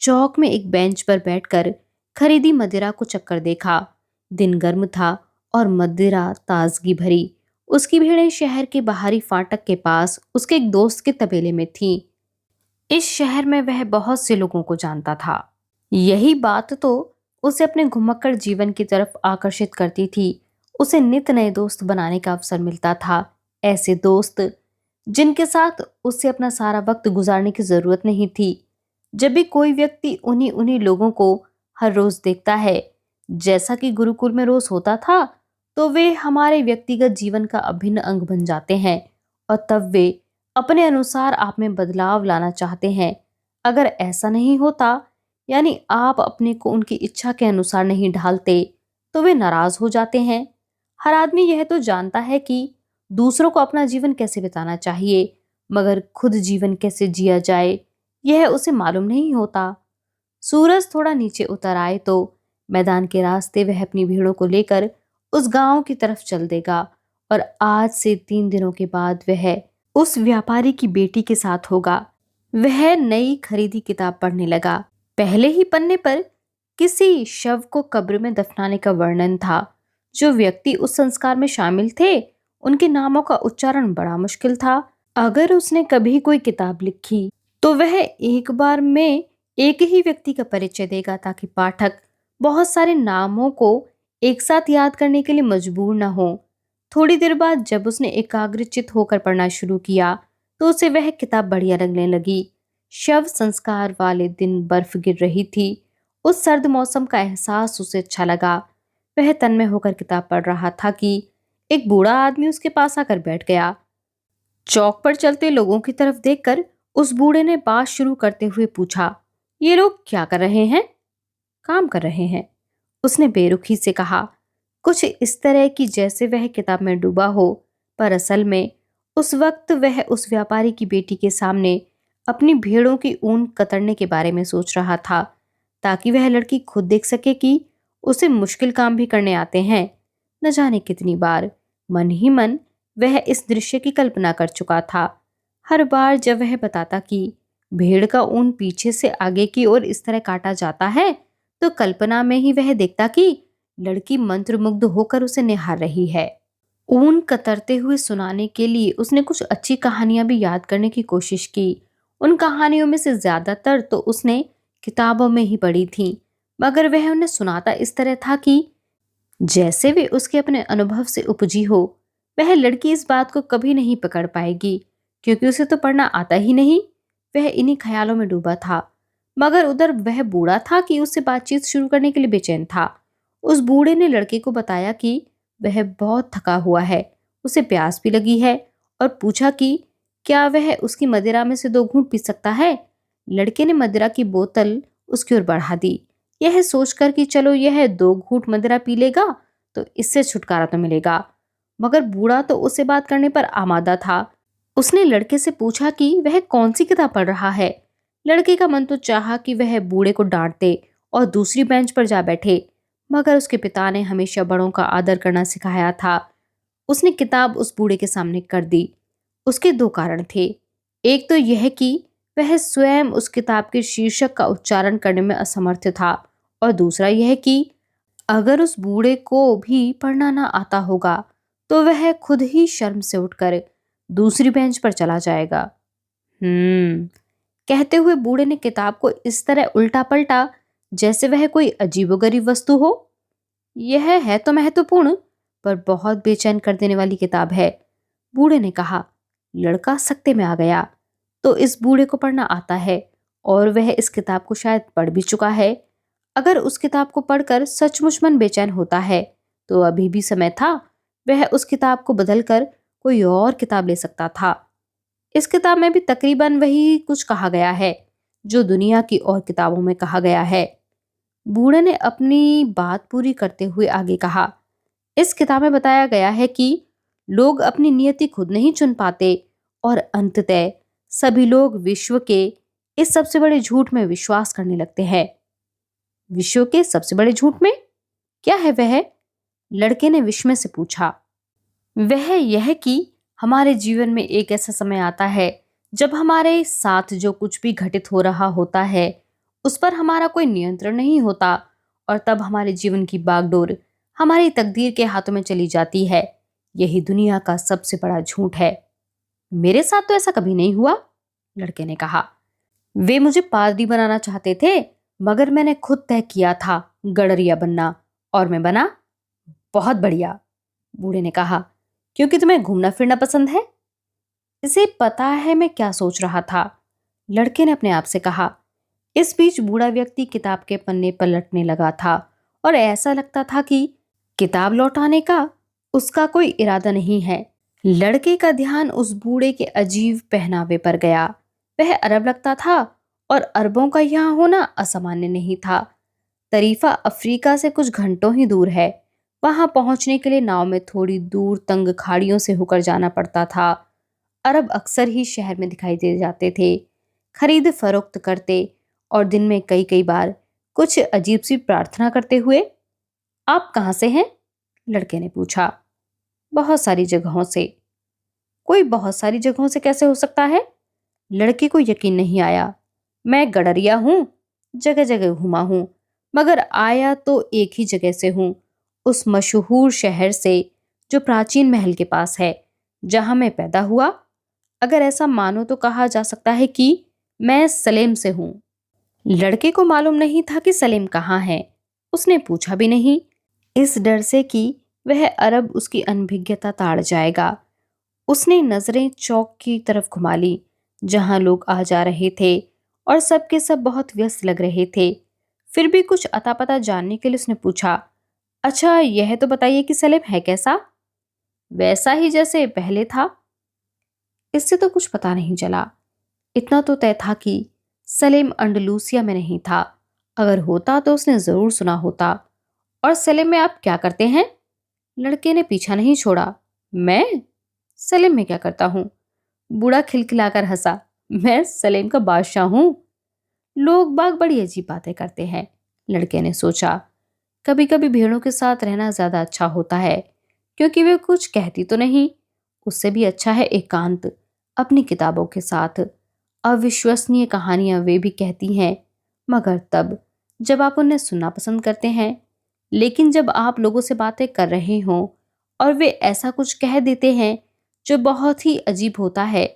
चौक में एक बेंच पर बैठकर खरीदी मदिरा को चक्कर देखा। दिन गर्म था और मदिरा ताजगी भरी। उसकी भीड़ें शहर के बाहरी फाटक के पास उसके एक दोस्त के तबेले में थीं। इस शहर में वह बहुत से लोगों को जानता था। यही बात तो उसे अपने घुमक्कड़ जीवन की तरफ आकर्षित करती थी। उसे नित नए दोस्त बनाने का अवसर मिलता था, ऐसे दोस्त जिनके साथ उसे अपना सारा वक्त गुजारने की जरूरत नहीं थी। जब भी कोई व्यक्ति उन्हीं उन्हीं लोगों को हर रोज देखता है, जैसा कि गुरुकुल में रोज होता था, तो वे हमारे व्यक्तिगत जीवन का अभिन्न अंग बन जाते हैं और तब वे अपने अनुसार आप में बदलाव लाना चाहते हैं। अगर ऐसा नहीं होता, यानी आप अपने को उनकी इच्छा के अनुसार नहीं ढालते, तो वे नाराज हो जाते हैं। हर आदमी यह तो जानता है कि दूसरों को अपना जीवन कैसे बिताना चाहिए, मगर खुद जीवन कैसे जिया जाए यह उसे मालूम नहीं होता। सूरज थोड़ा नीचे उतर आए तो मैदान के रास्ते वह अपनी भीड़ों को लेकर उस गांव की तरफ चल देगा और आज से 3 दिनों के बाद वह उस व्यापारी की बेटी के साथ होगा। वह नई खरीदी किताब पढ़ने लगा। पहले ही पन्ने पर किसी शव को कब्र में दफनाने का वर्णन था। जो व्यक्ति उस संस्कार में शामिल थे, उनके नामों का उच्चारण बड़ा मुश्किल था। अगर उसने कभी कोई किताब लिखी तो वह एक बार में एक ही व्यक्ति का परिचय देगा, ताकि पाठक बहुत सारे नामों को एक साथ याद करने के लिए मजबूर न हो। थोड़ी देर बाद जब उसने एकाग्रचित होकर पढ़ना शुरू किया तो उसे वह किताब बढ़िया लगने लगी। शव संस्कार वाले दिन बर्फ गिर रही थी। उस सर्द मौसम का एहसास उसे अच्छा लगा। वह तन्मय होकर किताब पढ़ रहा था कि एक बूढ़ा आदमी उसके पास आकर बैठ गया। चौक पर चलते लोगों की तरफ देखकर उस बूढ़े ने बात शुरू करते हुए पूछा, ये लोग क्या कर रहे हैं? काम कर रहे हैं, उसने बेरुखी से कहा, कुछ इस तरह की जैसे वह किताब में डूबा हो, पर असल में उस वक्त वह उस व्यापारी की बेटी के सामने अपनी भेड़ों की ऊन कतरने के बारे में सोच रहा था, ताकि वह लड़की खुद देख सके कि उसे मुश्किल काम भी करने आते हैं। न जाने कितनी बार मन ही मन वह इस दृश्य की कल्पना कर चुका था। हर बार जब वह बताता कि भेड़ का ऊन पीछे से आगे की ओर इस तरह काटा जाता है, तो कल्पना में ही वह देखता कि लड़की मंत्रमुग्ध होकर उसे निहार रही है। ऊन कतरते हुए सुनाने के लिए उसने कुछ अच्छी कहानियां भी याद करने की कोशिश की। उन कहानियों में से ज्यादातर तो उसने किताबों में ही पढ़ी थी, मगर वह उन्हें सुनाता इस तरह था कि जैसे वे उसके अपने अनुभव से उपजी हो। वह लड़की इस बात को कभी नहीं पकड़ पाएगी, क्योंकि उसे तो पढ़ना आता ही नहीं। वह इन्हीं ख्यालों में डूबा था, मगर उधर वह बूढ़ा था कि उससे बातचीत शुरू करने के लिए बेचैन था। उस बूढ़े ने लड़के को बताया कि वह बहुत थका हुआ है, उसे प्यास भी लगी है, और पूछा कि क्या वह उसकी मदिरा में से 2 घूंट पी सकता है। लड़के ने मदिरा की बोतल उसकी ओर बढ़ा दी, यह सोचकर कि चलो यह 2 घूंट मदिरा पी लेगा तो इससे छुटकारा तो मिलेगा। मगर बूढ़ा तो उससे बात करने पर आमादा था। उसने लड़के से पूछा कि वह कौन सी किताब पढ़ रहा है। लड़के का मन तो चाहा कि वह बूढ़े को डांट दे और दूसरी बेंच पर जा बैठे, मगर उसके पिता ने हमेशा बड़ों का आदर करना सिखाया था। उसने किताब उस बूढ़े के सामने कर दी। उसके 2 कारण थे। एक तो यह कि वह स्वयं उस किताब के शीर्षक का उच्चारण करने में असमर्थ था, और दूसरा यह कि अगर उस बूढ़े को भी पढ़ना ना आता होगा तो वह खुद ही शर्म से उठकर दूसरी बेंच पर चला जाएगा। कहते हुए बूढ़े ने किताब को इस तरह उल्टा पलटा जैसे वह कोई अजीबोगरीब वस्तु हो। यह है तो महत्वपूर्ण, पर बहुत बेचैन कर देने वाली किताब है, बूढ़े ने कहा। लड़का सख्ते में आ गया। तो इस बूढ़े को पढ़ना आता है, और वह इस किताब को शायद पढ़ भी चुका है। अगर उस किताब को पढ़कर सचमुच मन बेचैन होता है तो अभी भी समय था। वह उस किताब को बदलकर कोई और किताब ले सकता था। इस किताब में भी तकरीबन वही कुछ कहा गया है जो दुनिया की और किताबों में कहा गया है। बूढ़े ने अपनी बात पूरी करते हुए आगे कहा, इस किताब में बताया गया है कि लोग अपनी नियति खुद नहीं चुन पाते, और अंततः सभी लोग विश्व के इस सबसे बड़े झूठ में विश्वास करने लगते हैं। विश्व के सबसे बड़े झूठ में क्या है वह? लड़के ने विस्मय से पूछा। वह यह कि हमारे जीवन में एक ऐसा समय आता है जब हमारे साथ जो कुछ भी घटित हो रहा होता है उस पर हमारा कोई नियंत्रण नहीं होता, और तब हमारे जीवन की बागडोर हमारी तकदीर के हाथों में चली जाती है। यही दुनिया का सबसे बड़ा झूठ है। मेरे साथ तो ऐसा कभी नहीं हुआ, लड़के ने कहा। वे मुझे पादरी बनाना चाहते थे, मगर मैंने खुद तय किया था गडरिया बनना, और मैं बना। बहुत बढ़िया, बूढ़े ने कहा, क्योंकि तुम्हें घूमना फिरना पसंद है। इसे पता है मैं क्या सोच रहा था, लड़के ने अपने आप से कहा। इस बीच बूढ़ा व्यक्ति किताब के पन्ने पलटने लगा था, और ऐसा लगता था कि किताब लौटाने का उसका कोई इरादा नहीं है। लड़के का ध्यान उस बूढ़े के अजीब पहनावे पर गया। वह अरब लगता था, और अरबों का यहाँ होना असामान्य नहीं था। तरीफा अफ्रीका से कुछ घंटों ही दूर है। वहां पहुंचने के लिए नाव में थोड़ी दूर तंग खाड़ियों से होकर जाना पड़ता था। अरब अक्सर ही शहर में दिखाई दे जाते थे, खरीद फरोख्त करते, और दिन में कई कई बार कुछ अजीब सी प्रार्थना करते हुए। आप कहाँ से हैं? लड़के ने पूछा। बहुत सारी जगहों से। कोई बहुत सारी जगहों से कैसे हो सकता है? लड़के को यकीन नहीं आया। मैं गडरिया हूं, जगह जगह घुमा हूं, मगर आया तो एक ही जगह से हूं, उस मशहूर शहर से जो प्राचीन महल के पास है, जहां मैं पैदा हुआ। अगर ऐसा मानो तो कहा जा सकता है कि मैं सलेम से हूं। लड़के को मालूम नहीं था कि सलेम कहाँ है। उसने पूछा भी नहीं, इस डर से कि वह अरब उसकी अनभिज्ञता ताड़ जाएगा। उसने नजरें चौक की तरफ घुमा ली, जहां लोग आ जा रहे थे और सब के सब बहुत व्यस्त लग रहे थे। फिर भी कुछ अता पता जानने के लिए उसने पूछा, अच्छा यह तो बताइए कि सलेम है कैसा? वैसा ही जैसे पहले था। इससे तो कुछ पता नहीं चला। इतना तो तय था कि सलेम अंडलूसिया में नहीं था। अगर होता तो उसने जरूर सुना होता। और सलेम में आप क्या करते हैं? लड़के ने पीछा नहीं छोड़ा। मैं? सलेम में क्या करता हूँ? बूढ़ा खिलखिलाकर हंसा। मैं सलेम का बादशाह हूँ। लोग बाग बड़ी अजीब बातें करते हैं, लड़के ने सोचा। कभी कभी भेड़ों के साथ रहना ज्यादा अच्छा होता है, क्योंकि वे कुछ कहती तो नहीं। उससे भी अच्छा है एकांत, अपनी किताबों के साथ। अविश्वसनीय कहानियां वे भी कहती हैं, मगर तब जब आप उन्हें सुनना पसंद करते हैं। लेकिन जब आप लोगों से बातें कर रहे हों और वे ऐसा कुछ कह देते हैं जो बहुत ही अजीब होता है,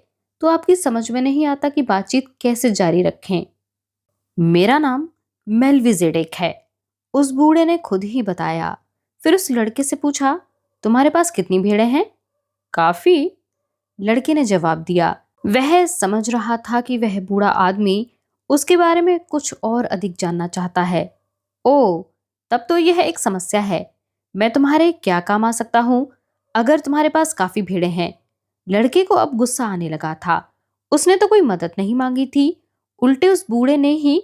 तो आपकी समझ में नहीं आता कि बातचीत कैसे जारी रखें। मेरा नाम मेल्विजेडेक है, उस बूढ़े ने खुद ही बताया। फिर उस लड़के से पूछा, तुम्हारे पास कितनी भेड़ें हैं? काफी, लड़के ने जवाब दिया। वह समझ रहा था कि वह बूढ़ा आदमी उसके बारे में कुछ और अधिक जानना चाहता है। ओ, तब तो यह एक समस्या है। मैं तुम्हारे क्या काम आ सकता हूँ अगर तुम्हारे पास काफी भेड़ें हैं? लड़के को अब गुस्सा आने लगा था। उसने तो कोई मदद नहीं मांगी थी, उल्टे उस बूढ़े ने ही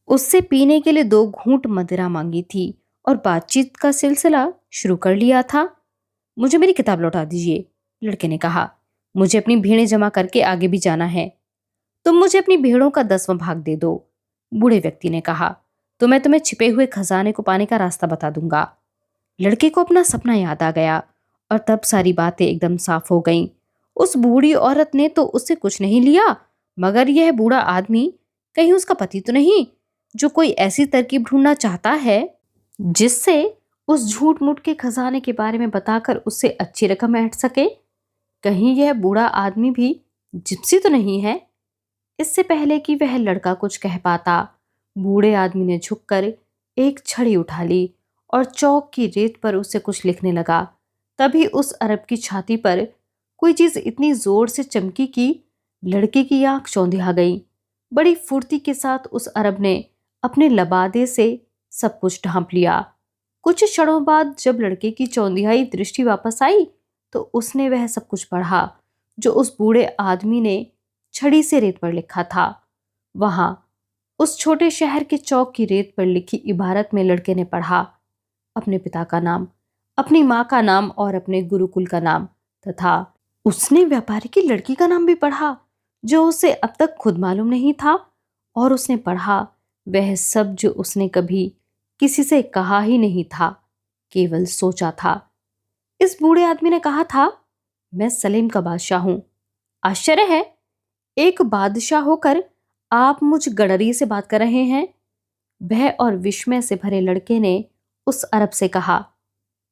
उससे पीने के लिए 2 घूंट मदिरा मांगी थी और बातचीत का सिलसिला शुरू कर लिया था। मुझे मेरी किताब लौटा दीजिए, लड़के ने कहा। मुझे अपनी भेड़ें जमा करके आगे भी जाना है। तुम मुझे अपनी भेड़ों का 10वां भाग दे दो, बूढ़े व्यक्ति ने कहा, तो मैं तुम्हें छिपे हुए खजाने को पाने का रास्ता बता दूंगा। लड़के को अपना सपना याद आ गया और तब सारी बातें एकदम साफ हो गईं। उस बूढ़ी औरत ने तो उससे कुछ नहीं लिया, मगर यह बूढ़ा आदमी कहीं उसका पति तो नहीं, जो कोई ऐसी तरकीब ढूंढना चाहता है जिससे उस झूठ मूठ के खजाने के बारे में बताकर उससे अच्छी रकम ऐंठ सके। कहीं यह बूढ़ा आदमी भी जिप्सी तो नहीं है? इससे पहले कि वह लड़का कुछ कह पाता, बूढ़े आदमी ने झुककर एक छड़ी उठा ली और चौक की रेत पर उससे कुछ लिखने लगा। तभी उस अरब की छाती पर कोई चीज इतनी जोर से चमकी कि लड़के की आंख चौंधिया गई। बड़ी फुर्ती के साथ उस अरब ने अपने लबादे से सब कुछ ढांप लिया। कुछ क्षणों बाद जब लड़के की चौंधियाई दृष्टि वापस आई, तो उसने वह सब कुछ पढ़ा जो उस बूढ़े आदमी ने छड़ी से रेत पर लिखा था। वहां उस छोटे शहर के चौक की रेत पर लिखी इबारत में लड़के ने पढ़ा, अपने पिता का नाम, अपनी माँ का नाम और अपने गुरुकुल का नाम, तथा उसने व्यापारी की लड़की का नाम भी पढ़ा जो उसे अब तक खुद मालूम नहीं था। और उसने पढ़ा वह सब जो उसने कभी किसी से कहा ही नहीं था, केवल सोचा था। इस बूढ़े आदमी ने कहा था, मैं सलीम का बादशाह हूं। आश्चर्य है, एक बादशाह होकर आप मुझ गडरी से बात कर रहे हैं। भय और विस्मय से भरे लड़के ने उस अरब से कहा,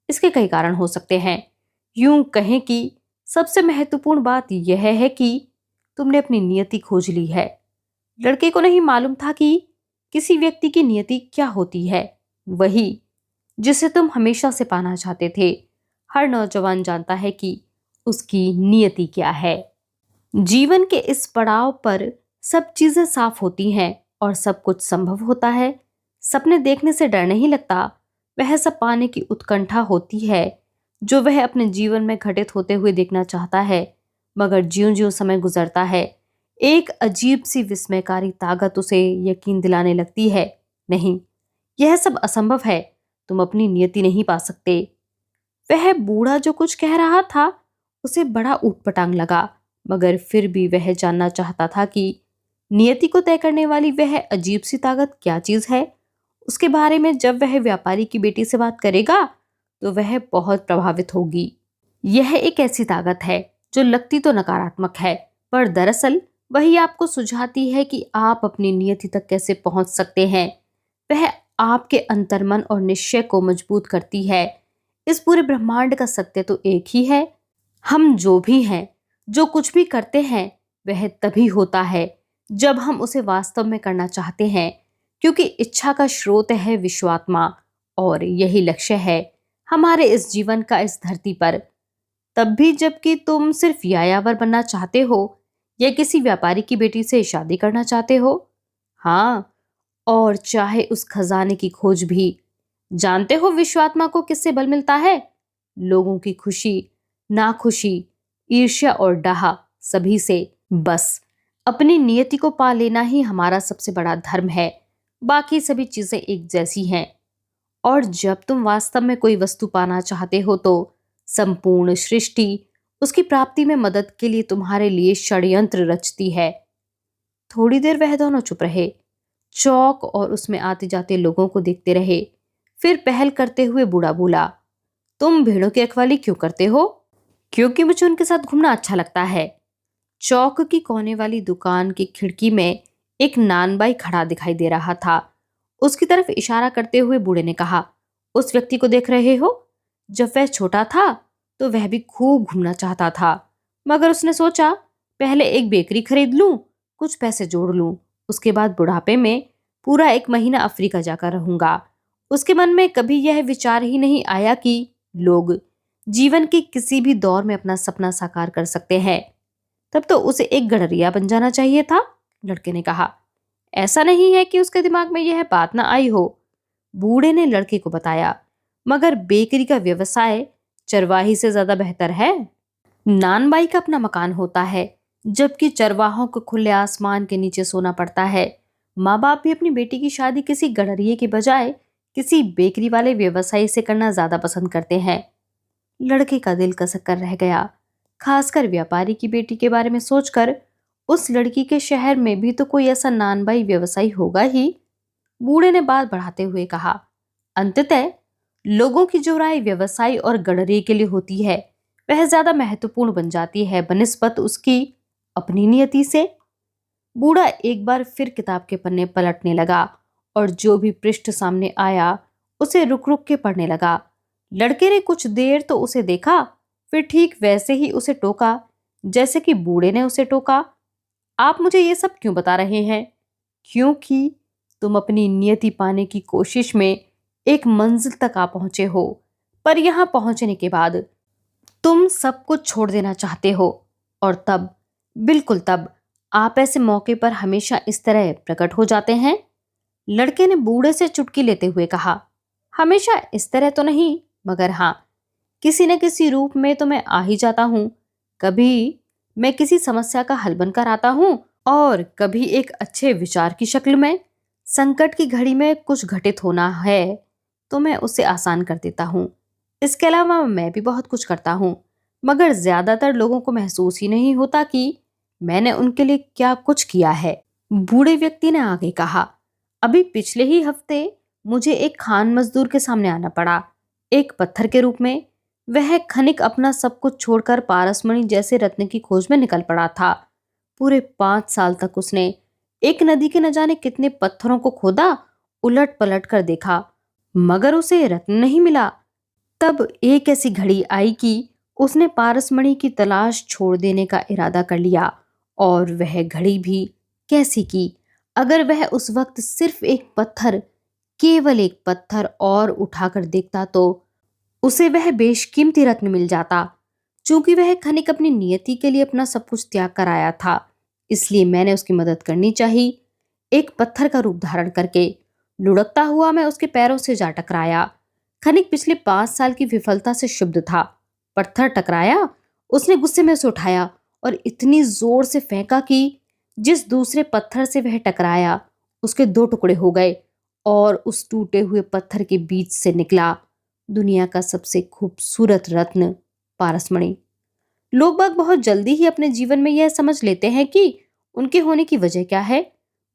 इसके कई कारण हो सकते हैं। यूं कहें कि सबसे महत्वपूर्ण बात यह है कि तुमने अपनी नियति खोज ली है। लड़के को नहीं मालूम था कि किसी व्यक्ति की नियति क्या होती है, वही जिसे तुम हमेशा से पाना चाहते थे। हर नौजवान जानता है कि उसकी नियति क्या है। जीवन के इस पड़ाव पर सब चीजें साफ होती हैं और सब कुछ संभव होता है। सपने देखने से डर नहीं लगता, वह सब पाने की उत्कंठा होती है जो वह अपने जीवन में घटित होते हुए देखना चाहता है। मगर ज्यों-ज्यों समय गुजरता है, एक अजीब सी विस्मयकारी ताकत उसे यकीन दिलाने लगती है, नहीं, यह सब असंभव है, तुम अपनी नियति नहीं पा सकते। वह बूढ़ा जो कुछ कह रहा था उसे बड़ा ऊटपटांग लगा, मगर फिर भी वह जानना चाहता था कि नियति को तय करने वाली वह अजीब सी ताकत क्या चीज है। उसके बारे में जब वह व्यापारी की बेटी से बात करेगा तो वह बहुत प्रभावित होगी। यह एक ऐसी ताकत है जो लगती तो नकारात्मक है, पर दरअसल वही आपको सुझाती है कि आप अपनी नियति तक कैसे पहुंच सकते हैं। वह आपके अंतर्मन और निश्चय को मजबूत करती है। इस पूरे ब्रह्मांड का सत्य तो एक ही है, हम जो भी हैं, जो कुछ भी करते हैं, वह तभी होता है जब हम उसे वास्तव में करना चाहते हैं, क्योंकि इच्छा का स्रोत है विश्वात्मा और यही लक्ष्य है हमारे इस जीवन का इस धरती पर, तब भी जबकि तुम सिर्फ यायावर बनना चाहते हो या किसी व्यापारी की बेटी से शादी करना चाहते हो। हाँ, और चाहे उस खजाने की खोज भी। जानते हो विश्वात्मा को किससे बल मिलता है? लोगों की खुशी, नाखुशी, ईर्ष्या और डाह, सभी से। बस अपनी नियति को पा लेना ही हमारा सबसे बड़ा धर्म है। बाकी सभी चीजें एक जैसी हैं। और जब तुम वास्तव में कोई वस्तु पाना चाहते हो तो संपूर्ण सृष्टि उसकी प्राप्ति में मदद के लिए तुम्हारे लिए षड्यंत्र रचती है। थोड़ी देर वह दोनों चुप रहे, चौक और उसमें आते जाते लोगों को देखते रहे। फिर पहल करते हुए बूढ़ा बोला, तुम भेड़ों की रखवाली क्यों करते हो? क्योंकि मुझे उनके साथ घूमना अच्छा लगता है। चौक की कोने वाली दुकान की खिड़की में एक नानबाई खड़ा दिखाई दे रहा था। उसकी तरफ इशारा करते हुए बूढ़े ने कहा, उस व्यक्ति को देख रहे हो? जब वह छोटा था तो वह भी खूब घूमना चाहता था, मगर उसने सोचा पहले एक बेकरी खरीद लूं, कुछ पैसे जोड़ लूं, उसके बाद बुढ़ापे में पूरा 1 महीना अफ्रीका जाकर रहूंगा। उसके मन में कभी यह विचार ही नहीं आया कि लोग जीवन के किसी भी दौर में अपना सपना साकार कर सकते हैं। तब तो उसे एक गडरिया बन जाना चाहिए था, लड़के ने कहा। ऐसा नहीं है कि उसके दिमाग में यह बात ना आई हो, बूढ़े ने लड़के को बताया, मगर बेकरी का व्यवसाय चरवाही से ज्यादा बेहतर है। नानबाई का अपना मकान होता है, जबकि चरवाहों को खुले आसमान के नीचे सोना पड़ता है। माँ बाप भी अपनी बेटी की शादी किसी गडरिये के बजाय किसी बेकरी वाले व्यवसायी से करना ज्यादा पसंद करते हैं। लड़के का दिल कसक कर रह गया, खासकर व्यापारी की बेटी के बारे में सोचकर। उस लड़की के शहर में भी तो कोई ऐसा नानबाई व्यवसायी होगा ही। बूढ़े ने बात बढ़ाते हुए कहा, अंततः लोगों की जो राय व्यवसाय और गडरे के लिए होती है वह ज्यादा महत्वपूर्ण बन जाती है बनिस्बत उसकी अपनी नियति से। बूढ़ा एक बार फिर किताब के पन्ने पलटने लगा और जो भी पृष्ठ सामने आया उसे रुक रुक के पढ़ने लगा। लड़के ने कुछ देर तो उसे देखा, फिर ठीक वैसे ही उसे टोका जैसे कि बूढ़े ने उसे टोका। आप मुझे ये सब क्यों बता रहे हैं? क्योंकि तुम अपनी नियति पाने की कोशिश में एक मंजिल तक आ पहुंचे हो, पर यहां पहुंचने के बाद तुम सब कुछ छोड़ देना चाहते हो। और तब, बिल्कुल तब, आप ऐसे मौके पर हमेशा इस तरह प्रकट हो जाते हैं। लड़के ने बूढ़े से चुटकी लेते हुए कहा, हमेशा इस तरह तो नहीं, मगर हाँ, किसी न किसी रूप में तो मैं आ ही जाता हूं। कभी मैं किसी समस्या का हल बनकर आता हूं और कभी एक अच्छे विचार की शक्ल में। संकट की घड़ी में कुछ घटित होना है तो मैं उसे आसान कर देता हूं। इसके अलावा मैं भी बहुत कुछ करता हूं, मगर ज्यादातर लोगों को महसूस ही नहीं होता कि मैंने उनके लिए क्या कुछ किया है। बूढ़े व्यक्ति ने आगे कहा, अभी पिछले ही हफ्ते मुझे एक खान मजदूर के सामने आना पड़ा, एक पत्थर के रूप में। वह खनिक अपना सब कुछ छोड़कर पारसमणि जैसे रत्न की खोज में निकल पड़ा था। पूरे 5 साल तक उसने एक नदी के न जाने कितने पत्थरों को खोदा, उलट पलट कर देखा, मगर उसे रत्न नहीं मिला। तब एक ऐसी घड़ी आई कि उसने पारसमणि की तलाश छोड़ देने का इरादा कर लिया। और वह घड़ी भी कैसी की, अगर वह उस वक्त सिर्फ एक पत्थर, केवल एक पत्थर और उठाकर देखता तो उसे वह बेशकीमती रत्न मिल जाता। चूंकि वह खनिक अपनी नियति के लिए अपना सब कुछ त्याग कर आया था, इसलिए मैंने उसकी मदद करनी चाहिए। एक पत्थर का रूप धारण करके लुढ़कता हुआ मैं उसके पैरों से जा टकराया। खनिक पिछले 5 साल की विफलता से क्षुब्ध था। पत्थर टकराया, उसने गुस्से में उसे उठाया और इतनी जोर से फेंका कि जिस दूसरे पत्थर से वह टकराया उसके 2 टुकड़े हो गए और उस टूटे हुए पत्थर के बीच से निकला दुनिया का सबसे खूबसूरत रत्न, पारसमणि। लोग बाग बहुत जल्दी ही अपने जीवन में यह समझ लेते हैं कि उनके होने की वजह क्या है।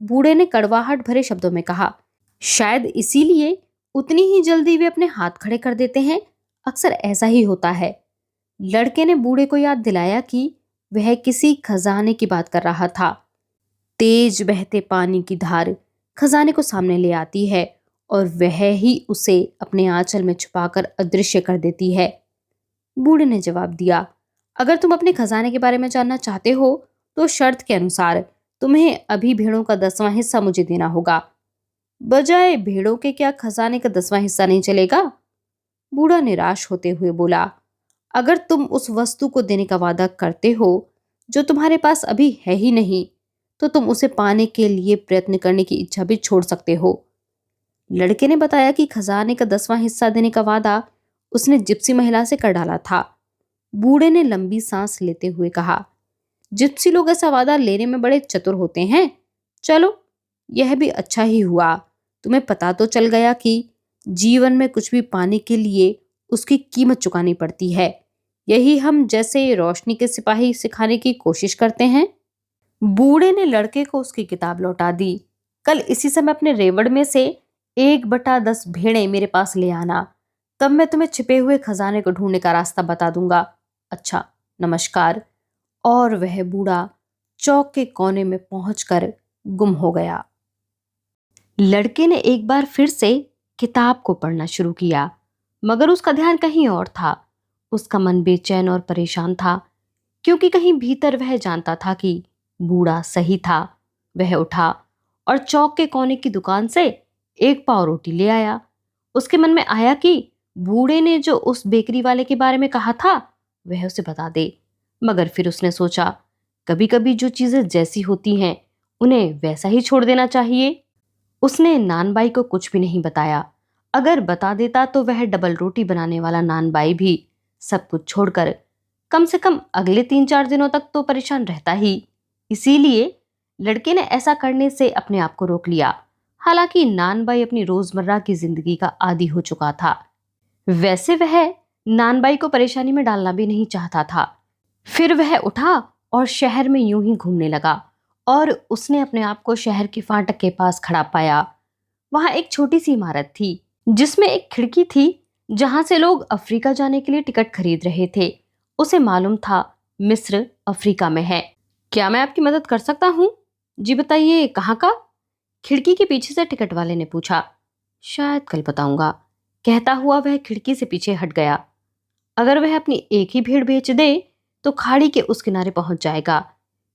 बूढ़े ने कड़वाहट भरे शब्दों में कहा, शायद इसीलिए उतनी ही जल्दी वे अपने हाथ खड़े कर देते हैं। अक्सर ऐसा ही होता है। लड़के ने बूढ़े को याद दिलाया कि वह किसी खजाने की बात कर रहा था। तेज बहते पानी की धार खजाने को सामने ले आती है और वह ही उसे अपने आंचल में छुपाकर अदृश्य कर देती है। बूढ़े ने जवाब दिया, अगर तुम अपने खजाने के बारे में जानना चाहते हो तो शर्त के अनुसार तुम्हें अभी भेड़ों का 10वां हिस्सा मुझे देना होगा। बजाय भेड़ों के क्या खजाने का 10वां हिस्सा नहीं चलेगा? बूढ़ा निराश होते हुए बोला, अगर तुम उस वस्तु को देने का वादा करते हो जो तुम्हारे पास अभी है ही नहीं, तो तुम उसे पाने के लिए प्रयत्न करने की इच्छा भी छोड़ सकते हो। लड़के ने बताया कि खजाने का 10वां हिस्सा देने का वादा उसने जिप्सी महिला से कर डाला था। बूढ़े ने लंबी सांस लेते हुए कहा, जिप्सी लोग ऐसा वादा लेने में बड़े चतुर होते हैं। चलो, यह भी अच्छा ही हुआ। तुम्हें पता तो चल गया कि जीवन में कुछ भी पाने के लिए उसकी कीमत चुकानी पड़ती है। यही हम जैसे रोशनी के सिपाही सिखाने की कोशिश करते हैं। बूढ़े ने लड़के को उसकी किताब लौटा दी। कल इसी समय अपने रेवड़ में से 1/10 भेड़ें मेरे पास ले आना, तब मैं तुम्हें छिपे हुए खजाने को ढूंढने का रास्ता बता दूंगा। अच्छा, नमस्कार। और वह बूढ़ा चौक के कोने में पहुंचकर गुम हो गया। लड़के ने एक बार फिर से किताब को पढ़ना शुरू किया, मगर उसका ध्यान कहीं और था। उसका मन बेचैन और परेशान था, क्योंकि कहीं भीतर वह जानता था कि बूढ़ा सही था। वह उठा और चौक के कोने की दुकान से एक पाव रोटी ले आया। उसके मन में आया कि बूढ़े ने जो उस बेकरी वाले के बारे में कहा था वह उसे बता दे। मगर फिर उसने सोचा, कभी कभी जो चीजें जैसी होती हैं उन्हें वैसा ही छोड़ देना चाहिए। उसने नानबाई को कुछ भी नहीं बताया। अगर बता देता तो वह डबल रोटी बनाने वाला नानबाई भी सब कुछ छोड़कर कम से कम अगले 3-4 दिनों तक तो परेशान रहता ही। इसीलिए लड़के ने ऐसा करने से अपने आप को रोक लिया। हालांकि नानबाई अपनी रोजमर्रा की जिंदगी का आदी हो चुका था। वैसे वह नानबाई को परेशानी में डालना भी नहीं चाहता था। फिर वह उठा और शहर में यूं ही घूमने लगा और उसने अपने आप को शहर के फाटक के पास खड़ा पाया। वहां एक छोटी सी इमारत थी जिसमें एक खिड़की थी जहां से लोग अफ्रीका जाने के लिए टिकट खरीद रहे थे। उसे मालूम था मिस्र अफ्रीका में है। क्या मैं आपकी मदद कर सकता हूँ? जी बताइए, कहाँ का? खिड़की के पीछे से टिकट वाले ने पूछा। शायद कल बताऊंगा, कहता हुआ वह खिड़की से पीछे हट गया। अगर वह अपनी एक ही भेड़ बेच दे तो खाड़ी के उस किनारे पहुंच जाएगा।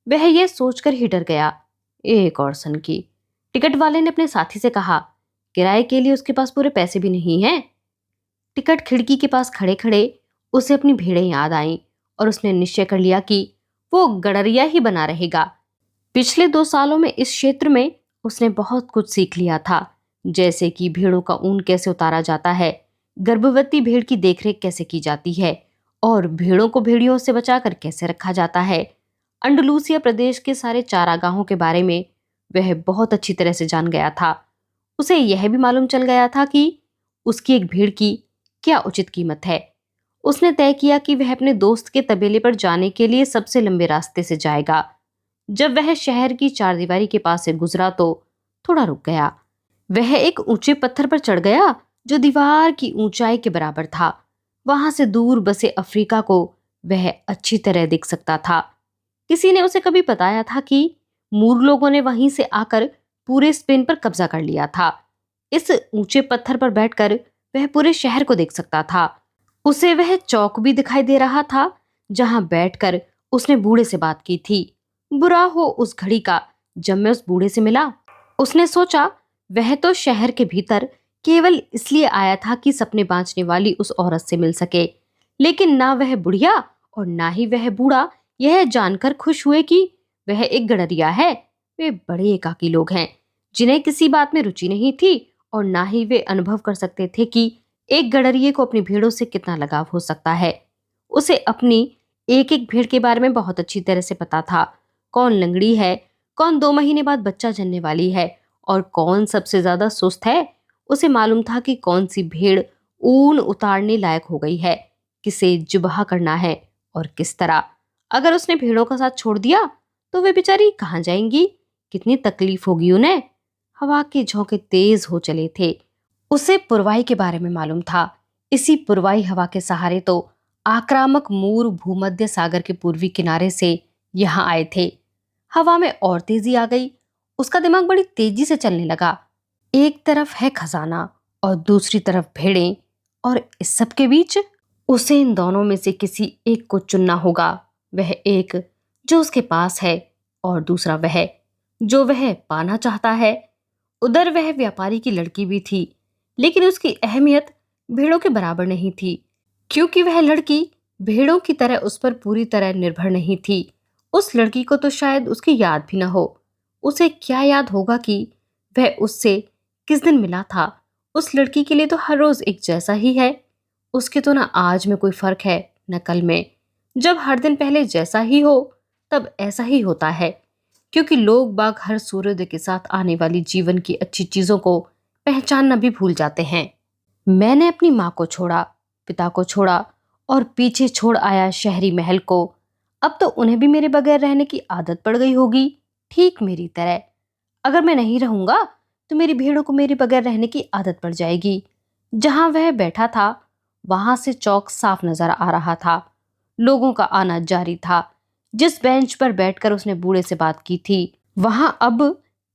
वह यह सोचकर ही डर गया। एक और सनकी। टिकट वाले ने अपने साथी से कहा, किराए के लिए उसके पास पूरे पैसे भी नहीं हैं। टिकट खिड़की के पास खड़े खड़े उसे अपनी भेड़ें याद आईं और उसने निश्चय कर लिया कि वो गडरिया ही बना रहेगा। पिछले 2 सालों में इस क्षेत्र में उसने बहुत कुछ सीख लिया था, जैसे कि भेड़ों का ऊन कैसे उतारा जाता है, गर्भवती भेड़ की देखरेख कैसे की जाती है और भेड़ों को भेड़ियों से बचाकर कैसे रखा जाता है। अंडलूसिया प्रदेश के सारे चारागाहों के बारे में वह बहुत अच्छी तरह से जान गया था। उसे यह भी मालूम चल गया था कि उसकी एक भेड़ की क्या उचित कीमत है। उसने तय किया कि वह अपने दोस्त के तबेले पर जाने के लिए सबसे लंबे रास्ते से जाएगा। जब वह शहर की चारदीवारी के पास से गुजरा तो थोड़ा रुक गया। वह एक ऊंचे पत्थर पर चढ़ गया जो दीवार की ऊंचाई के बराबर था। वहां से दूर बसे अफ्रीका को वह अच्छी तरह दिख सकता था। किसी ने उसे कभी बताया था कि मूर लोगों ने वहीं से आकर पूरे स्पेन पर कब्जा कर लिया था। इस ऊंचे पत्थर पर बैठकर वह पूरे शहर को देख सकता था। उसे वह चौक भी दिखाई दे रहा था जहां बैठकर उसने बूढ़े से बात की थी। बुरा हो उस घड़ी का जब मैं उस बूढ़े से मिला। उसने सोचा, वह तो शहर के भीतर केवल इसलिए आया था कि सपने बांचने वाली उस औरत से मिल सके, लेकिन ना वह बुढ़िया और ना ही वह बूढ़ा यह जानकर खुश हुए कि वह एक गडरिया है। वे बड़े एकाकी लोग हैं जिन्हें किसी बात में रुचि नहीं थी और ना ही वे अनुभव कर सकते थे कि एक गडरिये को अपनी भेड़ों से कितना लगाव हो सकता है। उसे अपनी एक एक भेड़ के बारे में बहुत अच्छी तरह से पता था। कौन लंगड़ी है, कौन 2 महीने बाद बच्चा जनने वाली है और कौन सबसे ज्यादा सुस्त है। उसे मालूम था कि कौन सी भेड़ ऊन उतारने लायक हो गई है, किसे जुबहा करना है और किस तरह। अगर उसने भेड़ों का साथ छोड़ दिया तो वे बेचारी कहाँ जाएंगी, कितनी तकलीफ होगी उन्हें। हवा के झोंके तेज हो चले थे। उसे पुरवाई के बारे में मालूम था। इसी पुरवाई हवा के सहारे तो आक्रामक मूर भूमध्य सागर के पूर्वी किनारे से यहाँ आए थे। हवा में और तेजी आ गई। उसका दिमाग बड़ी तेजी से चलने लगा। एक तरफ है खजाना और दूसरी तरफ भेड़ें, और इस सब के बीच उसे इन दोनों में से किसी एक को चुनना होगा। वह एक जो उसके पास है और दूसरा वह जो वह पाना चाहता है। उधर वह व्यापारी की लड़की भी थी, लेकिन उसकी अहमियत भेड़ों के बराबर नहीं थी, क्योंकि वह लड़की भेड़ों की तरह उस पर पूरी तरह निर्भर नहीं थी। उस लड़की को तो शायद उसकी याद भी न हो। उसे क्या याद होगा कि वह उससे किस दिन मिला था। उस लड़की के लिए तो हर रोज एक जैसा ही है। उसके तो ना आज में कोई फर्क है न कल में। जब हर दिन पहले जैसा ही हो तब ऐसा ही होता है, क्योंकि लोग बाग हर सूर्योदय के साथ आने वाली जीवन की अच्छी चीजों को पहचानना भी भूल जाते हैं। मैंने अपनी माँ को छोड़ा, पिता को छोड़ा और पीछे छोड़ आया शहरी महल को। अब तो उन्हें भी मेरे बगैर रहने की आदत पड़ गई होगी, ठीक मेरी तरह। अगर मैं नहीं रहूंगा तो मेरी भेड़ों को मेरे बगैर रहने की आदत पड़ जाएगी। जहां वह बैठा था वहां से चौक साफ नजर आ रहा था। लोगों का आना जारी था। जिस बेंच पर बैठकर उसने बूढ़े से बात की थी वहां अब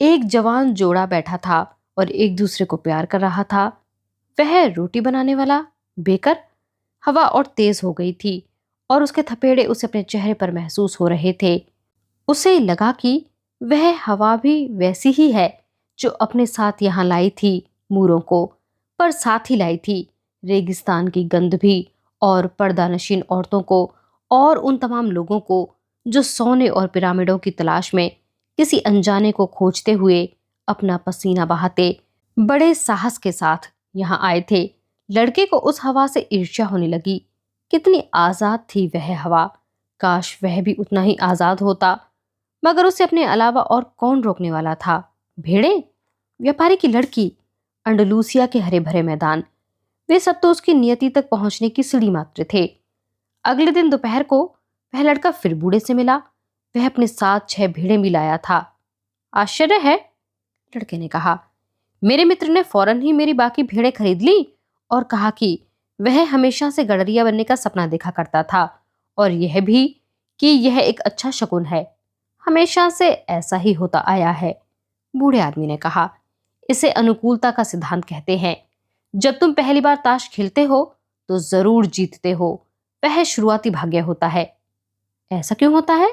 एक जवान जोड़ा बैठा था और एक दूसरे को प्यार कर रहा था। वह रोटी बनाने वाला बेकर। हवा और तेज हो गई थी और उसके थपेड़े उसे अपने चेहरे पर महसूस हो रहे थे। उसे लगा कि वह हवा भी वैसी ही है जो अपने साथ यहाँ लाई थी मूरों को, पर साथ ही लाई थी रेगिस्तान की गंध भी और पर्दानशीन औरतों को और उन तमाम लोगों को जो सोने और पिरामिडों की तलाश में किसी अनजाने को खोजते हुए अपना पसीना बहाते बड़े साहस के साथ यहाँ आए थे। लड़के को उस हवा से ईर्ष्या होने लगी। कितनी आजाद थी वह हवा। काश वह भी उतना ही आजाद होता, मगर उसे अपने अलावा और कौन रोकने वाला था। भेड़े, व्यापारी की लड़की, अंडलूसिया के हरे भरे मैदान, वे सब तो उसकी नियति तक पहुंचने की सीढ़ी मात्र थे। अगले दिन दोपहर को वह लड़का फिर बूढ़े से मिला। वह अपने साथ 6 भेड़ें भी लाया था। आश्चर्य है, लड़के ने कहा। मेरे मित्र ने फौरन ही मेरी बाकी भेड़ें खरीद ली और कहा कि वह हमेशा से गडरिया बनने का सपना देखा करता था और यह भी कि यह एक अच्छा शकुन है। हमेशा से ऐसा ही होता आया है, बूढ़े आदमी ने कहा। इसे अनुकूलता का सिद्धांत कहते हैं। जब तुम पहली बार ताश खेलते हो तो जरूर जीतते हो। वह शुरुआती भाग्य होता है। ऐसा क्यों होता है?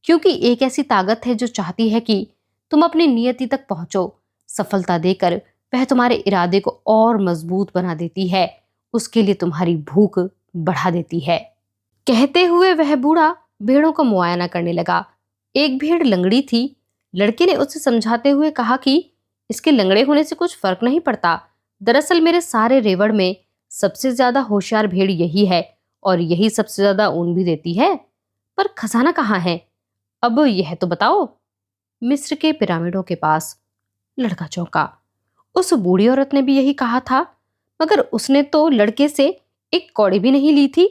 क्योंकि एक ऐसी ताकत है जो चाहती है कि तुम अपनी नियति तक पहुंचो। सफलता देकर वह तुम्हारे इरादे को और मजबूत बना देती है। उसके लिए तुम्हारी भूख बढ़ा देती है। कहते हुए वह बूढ़ा भेड़ों का मुआयना करने लगा। एक भेड़ लंगड़ी थी। लड़के ने उसे समझाते हुए कहा कि इसके लंगड़े होने से कुछ फर्क नहीं पड़ता। दरअसल मेरे सारे रेवड़ में सबसे ज्यादा होशियार भेड़ यही है और यही सबसे ज्यादा ऊन भी देती है। पर खजाना कहाँ है? अब यह तो बताओ। मिस्र के पिरामिडों के पास, लड़का चौंका। उस बूढ़ी औरत ने भी यही कहा था, मगर उसने तो लड़के से एक कौड़ी भी नहीं ली थी।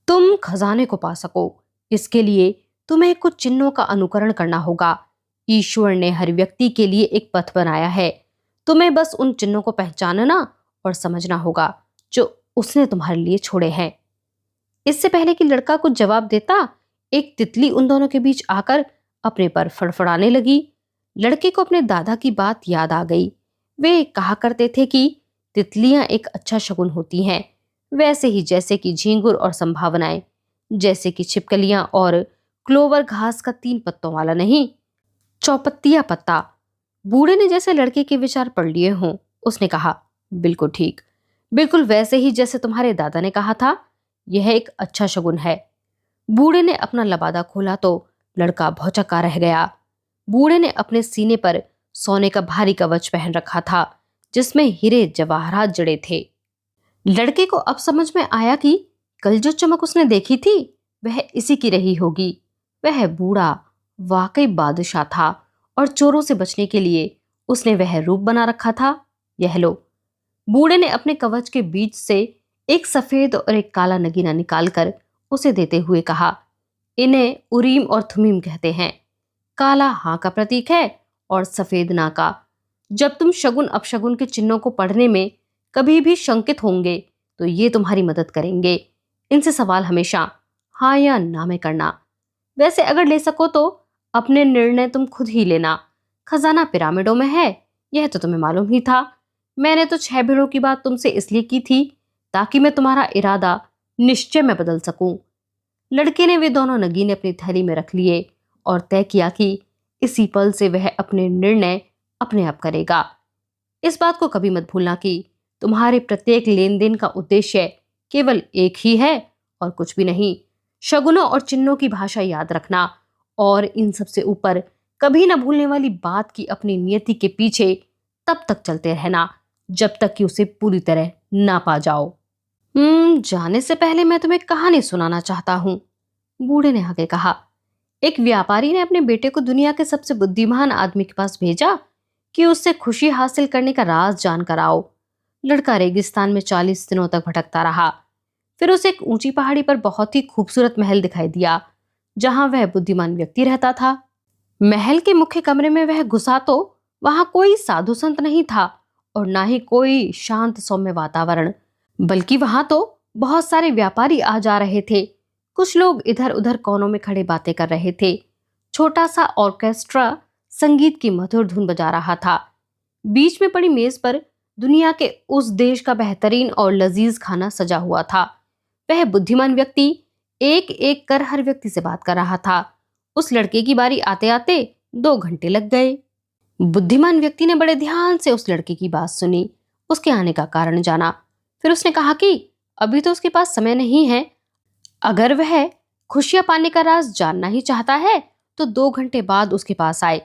तुम खजाने को पा सको, इसके लिए तुम्हें कुछ चिन्हों का अनुकरण करना होगा। ईश्वर ने हर व्यक्ति के लिए एक पथ बनाया है। तुम्हें बस उन चिन्हों को पहचानना और समझना होगा जो उसने तुम्हारे लिए छोड़े हैं। इससे पहले कि लड़का कुछ जवाब देता, एक तितली उन दोनों के बीच आकर अपने पर फड़फड़ाने लगी। लड़के को अपने दादा की बात याद आ गई। वे कहा करते थे कि तितलियां एक अच्छा शगुन होती हैं, वैसे ही जैसे कि झींगुर और संभावनाएं, जैसे कि छिपकलियां और क्लोवर घास का 3 पत्तों वाला नहीं, चौपत्तिया पत्ता। बूढ़े ने जैसे लड़के के विचार पढ़ लिए हों, उसने कहा, बिल्कुल ठीक, बिल्कुल वैसे ही जैसे तुम्हारे दादा ने कहा था। यह एक अच्छा शगुन है। बूढ़े ने अपना लबादा खोला तो लड़का भौचक्का रह गया। बूढ़े ने अपने सीने पर सोने का भारी कवच पहन रखा था जिसमें हीरे जवाहरात जड़े थे। लड़के को अब समझ में आया कि कल जो चमक उसने देखी थी वह इसी की रही होगी। वह बूढ़ा वाकई बादशाह था और चोरों से बचने के लिए उसने वह रूप बना रखा था। यह लो। बूढ़े ने अपने कवच के बीच से एक सफेद और एक काला नगीना निकालकर उसे देते हुए कहा, इन्हें उरीम और थुमीम कहते हैं। काला हाँ का प्रतीक है और सफेद ना का। जब तुम शगुन अपशगुन के चिन्हों को पढ़ने में कभी भी शंकित होंगे तो ये तुम्हारी मदद करेंगे। इनसे सवाल हमेशा हाँ या ना में करना। वैसे अगर ले सको तो अपने निर्णय तुम खुद ही लेना। खजाना पिरामिडों में है, यह तो तुम्हें मालूम ही था। मैंने तो 6 भेड़ों की बात तुमसे इसलिए की थी ताकि मैं तुम्हारा इरादा निश्चय में बदल सकूं। लड़के ने वे दोनों नगीने अपनी थैली में रख लिए और तय किया कि इसी पल से वह अपने निर्णय अपने आप करेगा। इस बात को कभी मत भूलना कि तुम्हारे प्रत्येक लेन देन का उद्देश्य केवल एक ही है और कुछ भी नहीं। शगुनों और चिन्हों की भाषा याद रखना और इन सबसे ऊपर कभी न भूलने वाली बात की अपनी नियति के पीछे तब तक चलते रहना जब तक कि उसे पूरी तरह ना पा जाओ। जाने से पहले मैं तुम्हें कहानी सुनाना चाहता हूँ, बूढ़े ने आगे कहा। एक व्यापारी ने अपने बेटे को दुनिया के सबसे बुद्धिमान आदमी के पास भेजा कि उससे खुशी हासिल करने का राज जानकर आओ। लड़का रेगिस्तान में 40 दिनों तक भटकता रहा। फिर उसे एक ऊंची पहाड़ी पर बहुत ही खूबसूरत महल दिखाई दिया जहां वह बुद्धिमान व्यक्ति रहता था। महल के मुख्य कमरे में वह घुसा तो वहां कोई साधु संत नहीं था और ना ही कोई शांत सौम्य वातावरण, बल्कि वहां तो बहुत सारे व्यापारी आ जा रहे थे। कुछ लोग इधर उधर कोनों में खड़े बातें कर रहे थे। छोटा सा ऑर्केस्ट्रा संगीत की मधुर धुन बजा रहा था। बीच में पड़ी मेज पर दुनिया के उस देश का बेहतरीन और लजीज खाना सजा हुआ था। वह बुद्धिमान व्यक्ति एक एक कर हर व्यक्ति से बात कर रहा था। उस लड़के की बारी आते आते 2 घंटे लग गए। बुद्धिमान व्यक्ति ने बड़े ध्यान से उस लड़के की बात सुनी, उसके आने का कारण जाना। फिर उसने कहा कि अभी तो उसके पास समय नहीं है। अगर वह खुशियां पाने का राज जानना ही चाहता है तो 2 घंटे बाद उसके पास आए,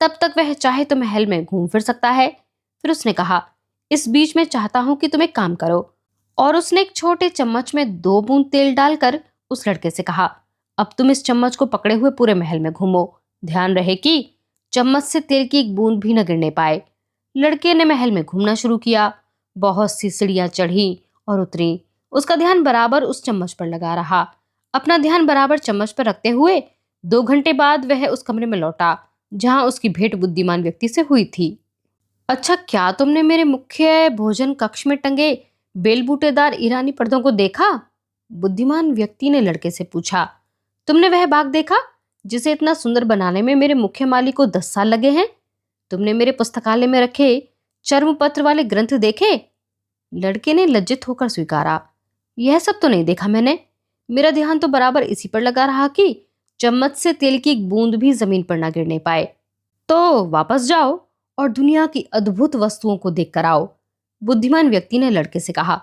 तब तक वह चाहे तो महल में घूम फिर सकता है। फिर उसने कहा, इस बीच में चाहता हूं कि तुम एक काम करो। और उसने एक छोटे चम्मच में 2 बूंद तेल डालकर उस लड़के से कहा, अब तुम इस चम्मच को पकड़े हुए पूरे महल में घूमो। ध्यान रहे कि चम्मच से तेल की एक बूंद भी न गिरने पाए। लड़के ने महल में घूमना शुरू किया। बहुत सी सीढ़ियां चढ़ी और उतरी। उसका ध्यान बराबर उस चम्मच पर लगा रहा। अपना ध्यान बराबर चम्मच पर रखते हुए 2 घंटे बाद वह उस कमरे में लौटा जहां उसकी भेंट बुद्धिमान व्यक्ति से हुई थी। अच्छा, क्या तुमने मेरे मुख्य भोजन कक्ष में टंगे बेलबूटेदार ईरानी पर्दों को देखा? बुद्धिमान व्यक्ति ने लड़के से पूछा। तुमने वह बाग देखा जिसे इतना सुंदर बनाने में मेरे मुख्य माली को 10 साल लगे हैं? तुमने मेरे पुस्तकालय में रखे चर्मपत्र वाले ग्रंथ देखे? लड़के ने लज्जित होकर स्वीकारा, यह सब तो नहीं देखा मैंने। मेरा ध्यान तो बराबर इसी पर लगा रहा कि चम्मच से तेल की एक बूंद भी जमीन पर ना गिरने पाए। तो वापस जाओ और दुनिया की अद्भुत वस्तुओं को देख कर आओ, बुद्धिमान व्यक्ति ने लड़के से कहा।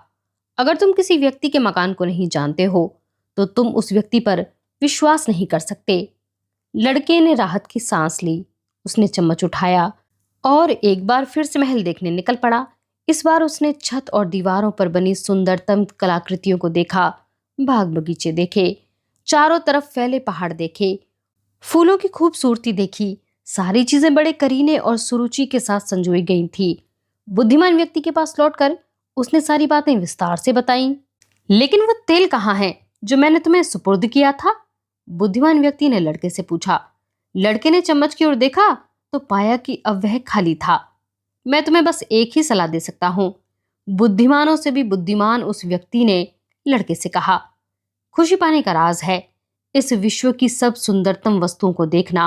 अगर तुम किसी व्यक्ति के मकान को नहीं जानते हो तो तुम उस व्यक्ति पर विश्वास नहीं कर सकते। लड़के ने राहत की सांस ली। उसने चम्मच उठाया और एक बार फिर से महल देखने निकल पड़ा। इस बार उसने छत और दीवारों पर बनी सुंदरतम कलाकृतियों को देखा, बाग बगीचे देखे, चारों तरफ फैले पहाड़ देखे, फूलों की खूबसूरती देखी। सारी चीजें बड़े करीने और सुरुचि के साथ संजोई गई थी। बुद्धिमान व्यक्ति के पास लौटकर उसने सारी बातें विस्तार से बताईं। लेकिन वो तेल कहाँ है जो मैंने तुम्हें सुपुर्द किया था? बुद्धिमान व्यक्ति ने लड़के से पूछा। लड़के ने चम्मच की ओर देखा तो पाया कि अब वह खाली था। मैं तुम्हें बस एक ही सलाह दे सकता हूं, बुद्धिमानों से भी बुद्धिमान उस व्यक्ति ने लड़के से कहा। खुशी पाने का राज है इस विश्व की सब सुंदरतम वस्तुओं को देखना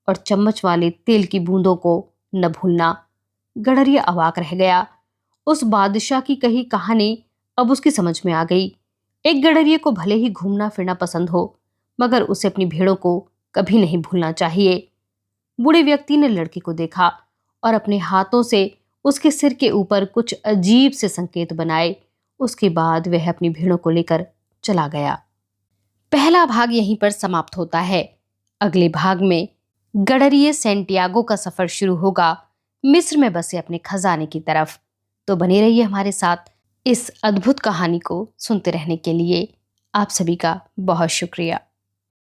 और चम्मच वाले तेल की बूंदों को न भूलना। गडरिया अवाक रह गया। उस बादशाह की कही कहानी अब उसकी समझ में आ गई। एक गडरिये को भले ही घूमना फिरना पसंद हो, मगर उसे अपनी भेड़ों को कभी नहीं भूलना चाहिए। बूढ़े व्यक्ति ने लड़के को देखा और अपने हाथों से उसके सिर के ऊपर कुछ अजीब से संकेत बनाए। उसके बाद वह अपनी भेड़ों को लेकर चला गया। पहला भाग यहीं पर समाप्त होता है। अगले भाग में गडरिये सैंटियागो का सफर शुरू होगा मिस्र में बसे अपने खजाने की तरफ। तो बने रहिए हमारे साथ इस अद्भुत कहानी को सुनते रहने के लिए। आप सभी का बहुत शुक्रिया।